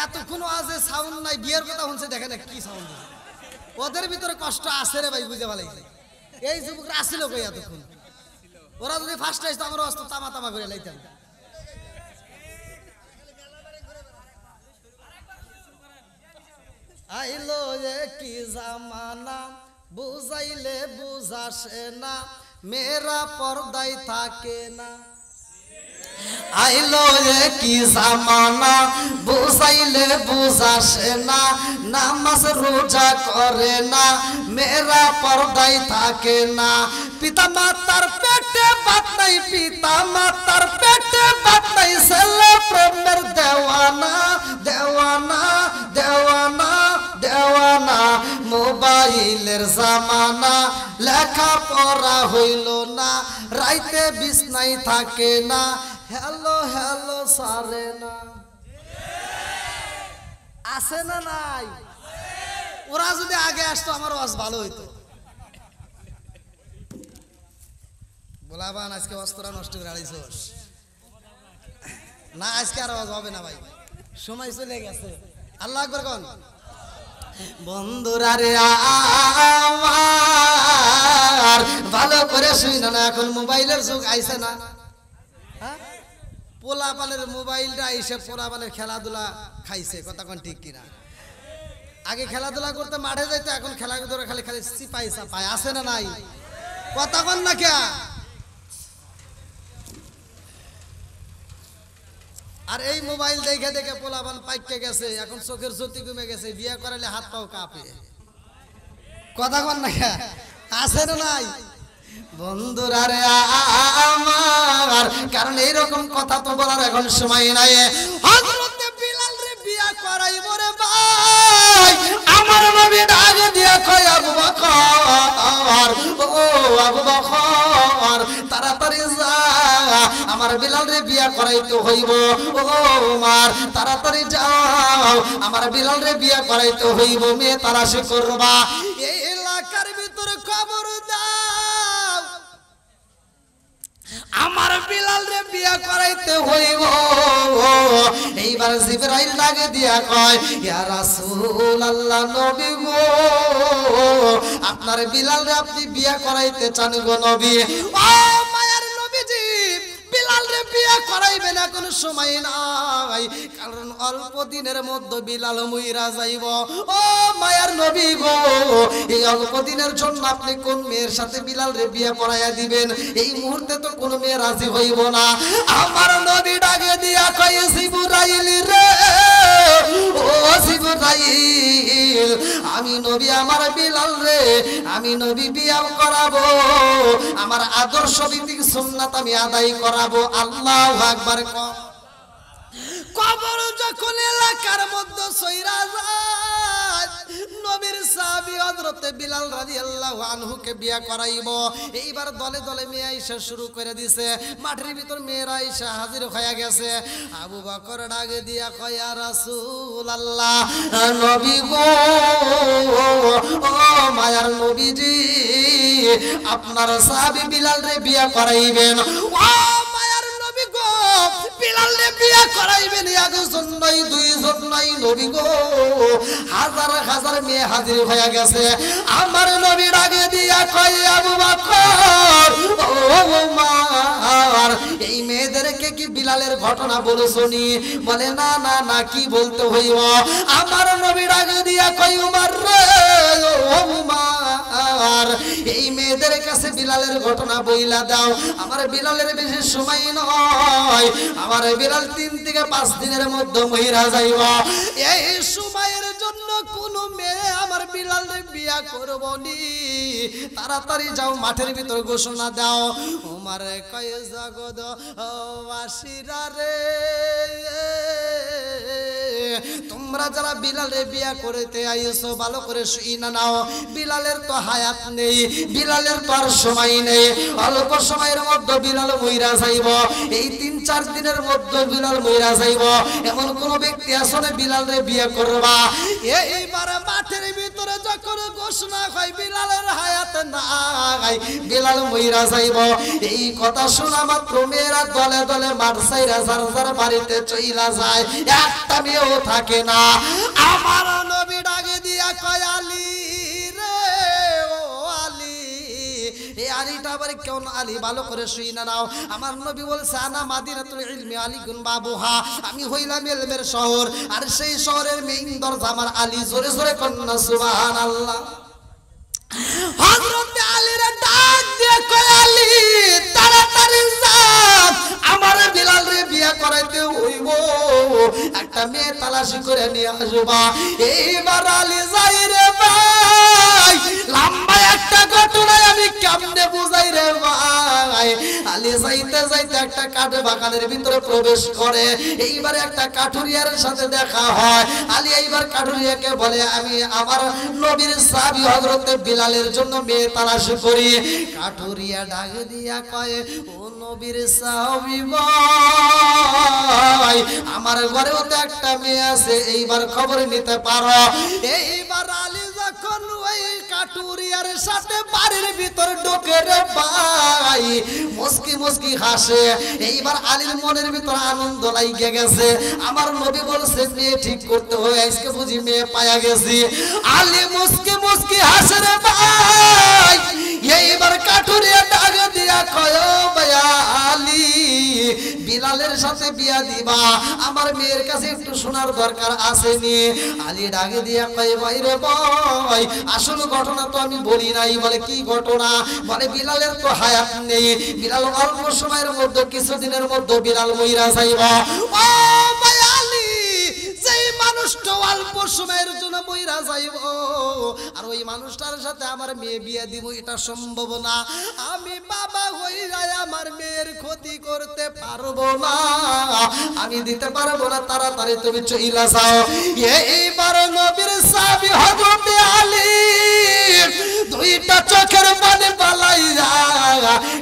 এতক্ষণ আজে সাউন্ড নাই, বিয়ের কথা শুনছে, দেখেন কি সাউন্ড। ওদের ভিতরে কষ্ট আছে রে ভাই, বুঝে ভালো। এই যুবকরা আসছিল কই এতক্ষণ? ওরা যদি ফার্স্ট আসতো আমরা অস্ত তামা তামা করে লাইতাম। আইলো কি জামানা, বুঝাইলে বুঝাসে না, মেয়েরা পর্দায় থাকে না। আইলো কি জামানা, বুঝাইলে বুঝাসে না, নামাজ রোজা করে না, মেয়েরা পর্দায় থাকে না। পিতা মাতার পেটে ভাত নাই, পিতা মাতার পেটে ভাত নাই, ছেলে প্রেমের দেওয়ানা দেওয়ানা দেওয়ানা দেওয়ানা। মোবাইলের জামানা, লেখা পড়া হইল না, রাইতে বিছনায় থাকে না, হ্যালো হ্যালো সারে না। আছে না নাই? ওরা যদি আগে আসতো আমার ওয়াজ ভালো হইতো। পোলাবান আজকে অস্ত্র নষ্ট করে আড়াইছোস না, আজকে আর আওয়াজ হবে না ভাই, সময় চলে গেছে। আল্লাহ আকবার কোন বন্ধুরা রে আমার ভালো করে শুই না, এখন মোবাইলের যুগ আইছে না, পোলাপানের মোবাইলটা এসে পোলাপানের খেলাধুলা খাইছে, কথা কোন ঠিক কিনা? আগে খেলাধুলা করতে মাঠে যাইতো, এখন খেলাধুলা খালি খালি চিপাই চাপাই, আছে না নাই? কথা কোন না কে? আর এই মোবাইল দেখে দেখে পোলাপান পাইকে গেছে, এখন চোখের জ্যোতি কমে গেছে, বিয়ে করালে হাত পাও কাঁপে, কথা কোন না কে? আছে না নাই? বন্ধুরা রে আমার, কারণ এইরকম কথা তো বলার এখন সময় নাই। হযরত বিলাল রে বিয়া করাইব রে ভাই, আমার নবী ডাক দিয়া কয় আবু বকর, ও আবু বকর তাড়াতাড়ি যা, আমার বিলাল রে বিয়া করাইতে হইব। ও ওমর তাড়াতাড়ি যাও, আমার বিলাল রে বিয়া করাইতে হইব, মেয়ে তালাশি করবা, এই এলাকার ভিতরে খবর দাও, আমার বিলাল রে বিয়া করাইতে হইব। এইবার জিবরাইল ডাকে দিয়া কয়, ইয়া রাসূলুল্লাহ, নবী গো, আপনার বিলাল রে আপনি বিয়া করাইতে চান গো নবী। ও মায়ার নবীজি, বিলাল রে বিয়া করাইবেন, কোনো সময় নাই, কারণ অল্প দিনের মধ্যে বিলাল মইরা যাইব। ও মায়ার নবী গো, এই অল্প দিনের জন্য আপনি কোন মেয়ের সাথে বিলাল রে বিয়া করাইয়া দিবেন? এই মুহূর্তে তো কোন মেয়ে রাজি হইব না। আমার নবী ডাকে দিয়া কয়, জিবরাইল রে, ও জিবরাইল, আমি নবী আমার বিলাল রে আমি নবী বিয়া করাবো, আমার আদর্শ ভিত্তিক সুন্নাত আমি আদায় করাবো। আল্লাহু আকবার। কবর যখন এলাকার মধ্যে সইরা যায়, নবীর সাহাবী হযরত বিলাল রাদিয়াল্লাহু আনহুকে বিয়া করাইব। এইবার দলে দলে মেয়ে আইসা শুরু করে দিছে, মাঠের ভিতর মেয়েরা আইসা হাজির হয়ে গেছে। আবু বকর ডাকে দিয়া কয়, ইয়া রাসূলুল্লাহ, নবী গো, ও মায়ার নবীজি, আপনার সাহাবী বিলাল রে বিয়া করাইবেন। ও মায়ার নবী গো, বিলাল রে বিয়া করাইবেন, একজন নয় দুইজন নয় নবী গো, হাজার হাজার মেয়ে হাজির হয়ে গেছে। আমার নবী ডাকে দিয়া কয়, আবু বকর, ও ওমর, এই মেয়েদেরকে কি বিলালের ঘটনা বলেছনি? বলে না না না, কি বলতে হইব? আমার নবী ডাকে দিয়া কয়, উমর রে, ও উমর, এই মেয়েদের কাছে বিলালের ঘটনা বইলা দাও, আমার বিলালের বেশি সময় নয়, আমার বিলাল 3 থেকে 5 দিনের মধ্যে মহিরা যাইব। এই সময়ের জন্য কোন মেয়ে আমার বিলালের বিয়া করবনি, তাড়াতাড়ি যাও, মাঠের ভিতর ঘোষণা দাও। ওমর কয়, জগদ বাসীরা রে, তোমরা যারা বিলালে বিয়া করতে আইছো, ভালো করে শুই না নাও, বিলালের তো হায়াত নেই, বিলালের তো আর সময় নেই, অল্প সময়ের মধ্যে বিলাল মইরা যাইব, এই 3-4 দিনের মধ্যে বিলাল মইরা যাইব। এমন কোন ব্যক্তি আছে না বিলাল রে বিয়া করবা? এইবার মাঠের ভিতরে যখন ঘোষণা হয় বিলালের হায়াত নাই, বিলাল মইরা যাইব, এই কথা শোনা মাত্র মেয়েরা দলে দলে মাঠ ছাইরা যার যার বাড়িতে চইলা যায়, একটা মেয়েও থাকে না। আমার নবী ডাকে দিয়া কয়, আলী রে, ও আলী, এই আলীটা আবার কেমন আলী? ভালো করে শুই না নাও। আমার নবী বলছে, আনা মাদিনাতুল ইলমি আলীকুন বাবুহা, আমি হইলাম ইলমের শহর, আর সেই শহরের মেইন দরজা আমার আলী। জোরে জোরে কন্যা সুবহানাল্লাহ। হযরত আলীর ডাক দিয়ে কয়, আলী তাড়াতাড়ি যা, আমার বিলাল রে বিয়া করাইতে হইব, একটা মেয়ে তালাশি করে নিয়ে আসবা। এইবার আলী যাই রে ভাই, লম্বা একটা ঘটনা আমি কেমনে বুঝাই রে ভাই। আলী যাইতে যাইতে একটা কাঠ বাগানের ভিতরে প্রবেশ করে, এইবার একটা কাঠুরিয়ার সাথে দেখা হয়। আলী এইবার কাঠুরিয়াকে বলে, আমি আমার নবীর সাহাবী হযরত বিলালের জন্য মেয়ে তালাশ করি। কাঠুরিয়া ডাক দিয়া কয়, ও নবীর সাহাবী ভাই, আমার ঘরেও তো একটা মেয়ে আছে, এইবার খবর নিতে পারো। এইবার আলী যখন ওই কাটুরিয়ার সাথে বাড়ির ভিতর ঢোকে রে ভাই, মুস্কি মুস্কি হাসে। এইবার আলীর মনের ভিতর আনন্দ লাইগে গেছে। আমার নবী বলছে মেয়ে ঠিক করতে হয়, আজকে বুঝি মেয়ে পায়া গেছি। আলী মুস্কি মুস্কি হাসে রে ভাই। এইবার কাটুরিয়া ডাক দিয়া কয়, ভাইয়া আলী, বিলালের সাথে বিয়া দিবা, আমার মেয়ের কাছে একটু শোনার দরকার আছে নি। আলী ডাকে দিয়া কয়, ভাই রে ভাই, আসল ঘটনা তো আমি বলি নাই। বলে কি ঘটনা? বলে বিলালের তো হায়াত নেই, বিলাল অল্প সময়ের মধ্যে, কিছুদিনের মধ্যে বিলাল মইরা যাইবা। ও ভাই আলী, যেই মানুষটা অল্প সময়ের জন্য মইরা যাইব, আর ওই মানুষটার সাথে আমার মেয়ে বিয়ে দিব, এটা সম্ভব না। আমি বাবা হইরা আমার মেয়ের ক্ষতি করতে পারবো না, আমি দিতে পারবো না, তাড়াতাড়ি তুমি চইলা যাও। এইবার নবীর সাহাবী হযরত আলী দুইটা চোখের পানি পালাইয়া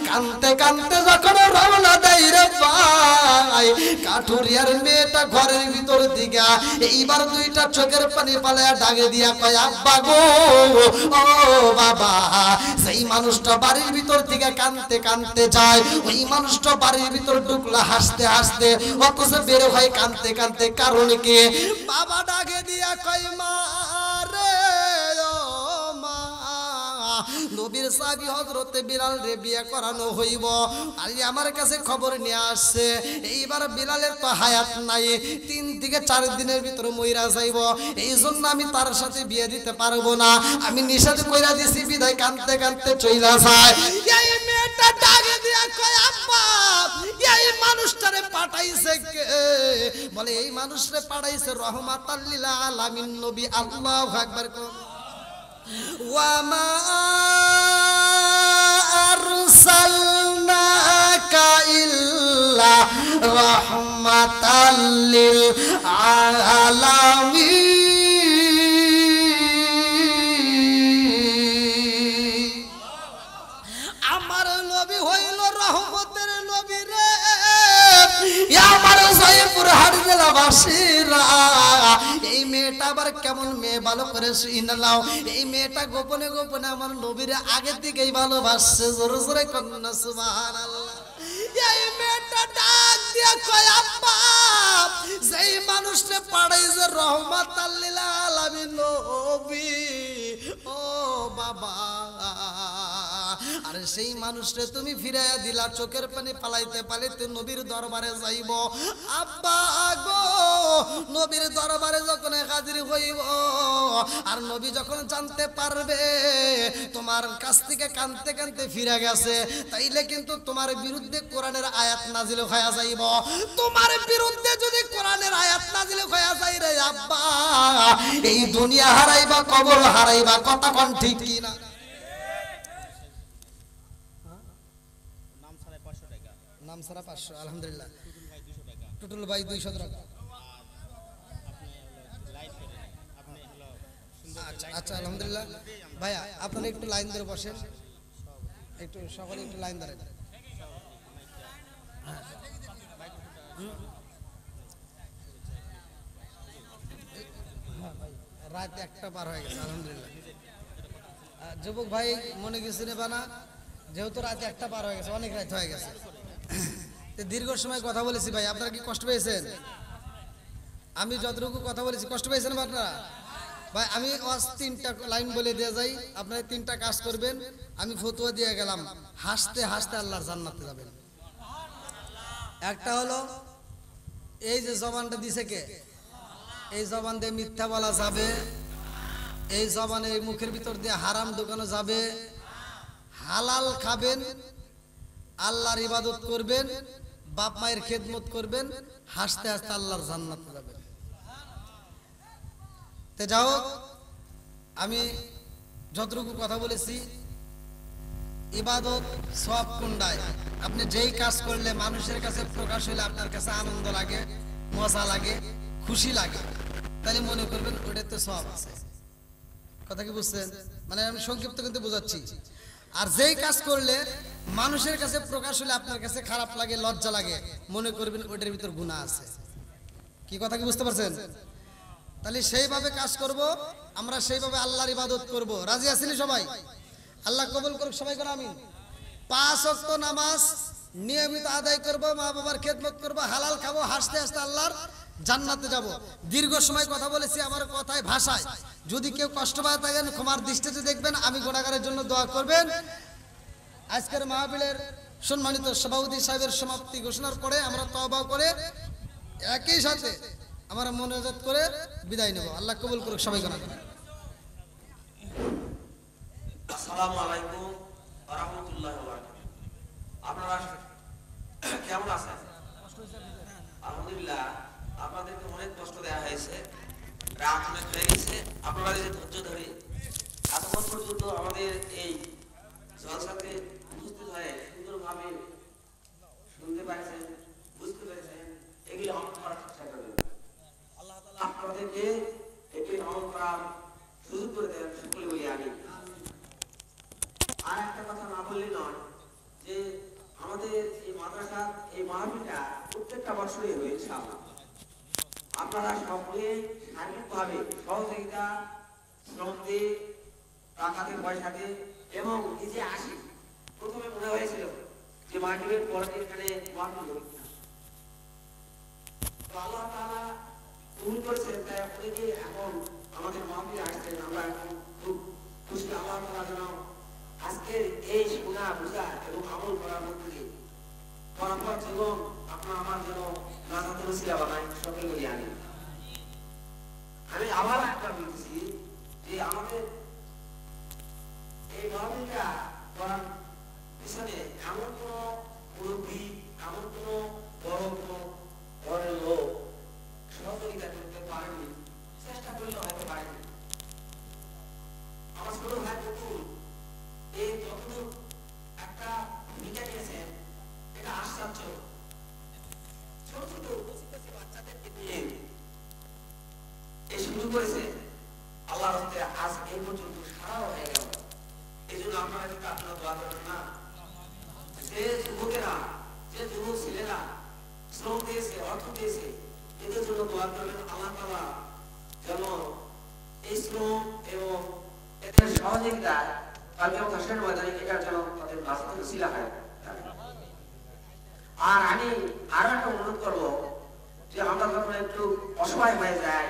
কানতে কানতে যখন রওনা দেয় রে ভাই, কাঠুরিয়ার মেয়েটা ঘরের ভিতর দিকে এইবার দুইটা চোখের পানি পালাইয়া ডাকে দিয়া কয়, আব্বা গো, ও বাবা। সেই মানুষটা বাড়ির ভিতর থেকে কানতে কানতে যায়, ওই মানুষটা বাড়ির ভিতর ঢুকলা হাসতে হাসতে, অথচ বের হয় কানতে কানতে। কারণ কি? বাবা ডাকে দিয়া কয়, মা রে ও মা, নবীর সাহাবী হযরতে বিলাল রে বিয়ে করানো হইব। আলী আমার কাছে খবর নিয়ে আসছে, এইবার বিলালের তো হায়াত নাই, 3 থেকে 4 দিনের ভিতরে মইরা যাইব। এই জন্য আমি তার সাথে বিয়ে দিতে পারবো না, আমি নিষেধ কইরা দিছি, বিদায় কানতে কানতে চইলা যায়। এই মেয়েটা ডাকে দিয়া কয়, আব্বা, এই মানুষটারে পাঠাইছে কে? বলে এই মানুষরে পাঠাইছে রহমাতাল লিল আলামিন নবী। আল্লাহু আকবার। ওয়ামা আরসালনাকা ইল্লা রাহমাতাল লিল আলামিন। আমার নবী হইল রহমতের নবী রে। আমার জয়পুর হাট জেলাবাসীরা, এই মেয়েটা আবার কেমন মেয়ে, ভালো করে শুনে নাও। এই মেয়েটা গোপনে গোপনে আমার নবীর আগে থেকেই ভালোবাসছে। জোরে জোরে কন্যা সুবহানাল্লাহ। এই মেয়েটা ডাক দিয়া কয়, আব্বা, যেই মানুষটা পাঠাইছে রহমাতাল লিল আলামিন নবী, ও বাবা, আর সেই মানুষটা তুমি ফিরাইয়া দিলা। চোখের পানি পালাইতে পালাইতে নবীর দরবারে যাইব। আব্বা গো, নবীর দরবারে যখন হাজির হইব, আর নবী যখন জানতে পারবে তোমার কাছ থেকে কানতে কানতে ফিরে গেছে, তাইলে কিন্তু তোমার বিরুদ্ধে কোরআনের আয়াত নাজিল হয়ে যাইব। তোমার বিরুদ্ধে যদি কোরআনের আয়াত নাজিল হয়ে যায় রে আব্বা, এই দুনিয়া হারাইবা, কবর হারাইবা। কথা কোন ঠিক কি না? নাম সারা 500, আলহামদুলিল্লাহ। টুটুল ভাই 200 টাকা। আচ্ছা আলহামদুলিল্লাহ। ভাইয়া আপনারা একটু লাইন ধরে বসেন, একটু সকলে একটু লাইন ধরে। রাত 1টা পার হয়ে গেছে, আলহামদুলিল্লাহ। যুবক ভাই মনে কিছু নেবা না, যেহেতু রাত 1টা পার হয়ে গেছে, অনেক রাত হয়ে গেছে। দীর্ঘ সময় কথা বলেছি ভাই, আপনারা কি কষ্ট পেয়েছেন? আমি যতটুকু কথা বলেছি কষ্ট পেয়েছেন আপনারা? ভাই আমি 3টা লাইন বলে দিয়ে যাই, আপনারা 3টা কাজ করবেন। আমি ফতোয়া দিয়ে গেলাম, হাসতে হাসতে আল্লাহর জান্নাতে যাবেন। একটা হলো এই যে জবানটা দিছে কে? এই জবান দিয়ে মিথ্যা বলা যাবে, এই জবানে এই মুখের ভিতর দিয়ে হারাম ঢোকানো যাবে। হালাল খাবেন, আল্লাহর ইবাদত করবেন, বাপ মায়ের খেদমত করবেন, হাসতে হাসতে আল্লাহর জান্নাতে যাবেন। তে যাও, আমি যতটুকু কথা বলেছি, ইবাদত সওয়াব কোনটায়? আপনি যেই কাজ করলে মানুষের কাছে প্রকাশ হইলে আপনার কাছে আনন্দ লাগে, মজা লাগে, খুশি লাগে, তাহলে মনে করবেন ওটাতে সওয়াব আছে। কথা কি বুঝছেন? মানে আমি সংক্ষিপ্ত কিন্তু বোঝাচ্ছি। আর যেই কাজ করলে মানুষের কাছে প্রকাশ হলে আপনার কাছে খারাপ লাগে, লজ্জা লাগে, মনে করবেন ওটার ভিতর গুনাহ আছে। কি কথা কি বুঝতে পারছেন? তাহলে সেইভাবে কাজ করব, আমরা সেইভাবে আল্লাহর ইবাদত করব। রাজি আছেন সবাই? আল্লাহ কবুল করুক সবাই করে আমিন। 5 ওয়াক্ত নামাজ নিয়মিত আদায় করব, মা বাবার খেদমত করব, হালাল খাবো, হাসতে হাসতে আল্লাহর জান্নাতে যাব। দীর্ঘ সময় কথা বলেছি, আমার কথায় ভাষায় যদি কেউ কষ্ট পায় থাকেন ক্ষমার দৃষ্টিতে দেখবেন, আমি গুনাহগারের জন্য দোয়া করবেন। আজকের মাহফিলের সম্মানিত সভাপতি সাহেবের সমাপ্তি ঘোষণার পরে আমরা তওবা করে একই সাথে আমরা মোনাজাত করে বিদায় নেব। আল্লাহ কবুল করুক সবাই করে। আসসালামু আলাইকুম ওয়া রাহমাতুল্লাহি ওয়া বারাকাতুহু। আপনারা কেমন আছেন? আলহামদুলিল্লাহ, আপনাদেরকে অনেক কষ্ট দেওয়া হয়েছে, রাত অনেক হয়ে গেছে। আপনারা যে ধৈর্য ধরে এতক্ষণ পর্যন্ত আমাদের এই জলসাতে উপস্থিত হয়ে সুন্দরভাবে শুনতে পারছেন, বুঝতে পেরেছেন, এগুলি আমল করার চেষ্টা করবেন। আল্লাহ তাআলা আপনাদেরকে এগুলি আমল করার সুযোগ করে দেন, সকলে বলি আমিন। আর একটা কথা না বললে নয় যে আমাদের এই মাদ্রাসার এই মাহফিলটা প্রত্যেকটা বছরই হয় ইনশাআল্লাহ। আপনারা সকলে শারীরিকভাবে সহযোগিতা, শ্রম দিয়ে, টাকাতে, পয়সাতে এবং এই যে আসি, প্রথমে মনে হয়েছিল যে মাহফিলের পরে এখানে মাহফিল হবে না, তো আল্লাহ তাআলা কবুল করেছেন, তাই অনেকে এখন আমাদের মাহফিলে আসছেন। আমরা এখন খুব খুশি। আল্লাহ তাআলা যেন আজকের এই শোনা বুঝা এবং আমল করার মধ্যে দিয়ে পরপর জীবন আপনার আমার যেন নাজাতের ওসিলা বানায়, সকলে বলি আমিন। আমি আবার একবার বলতেছি যে আমাদের এই মাহফিলটা করার পিছনে এমন কোনো মুরব্বী, এমন কোনো বড় কোনো ঘরের লোক সহযোগিতা করতে পারেনি, চেষ্টা করলে হয়তো পারেনি। আমার ছোট ভাই বকুল এই যতদূর একটা ভূমিকা নিয়েছেন, এটা আশ্চর্য। ছোট ছোট বাচ্চাদেরকে নিয়ে এই শুরু করেছে, আল্লাহর হস্তে আজ এই পর্যন্ত সারা হয়ে গেল। এই জন্য আপনারা কিন্তু আপনারা দোয়া করবেন না, যে যুবকেরা, যে যুবক ছেলেরা শ্রম দিয়েছে, অর্থ দিয়েছে, এদের জন্য দোয়া করবেন। আল্লাহ তাআলা যেন এই শ্রম এবং এদের সহযোগিতা কালকে হাসরের ময়দানে এটার জন্য তাদের নাজাতের ওসিলা হয়। আর আমি আরো একটা অনুরোধ করবো যে আমরা যখন একটু অসহায় হয়ে যাই,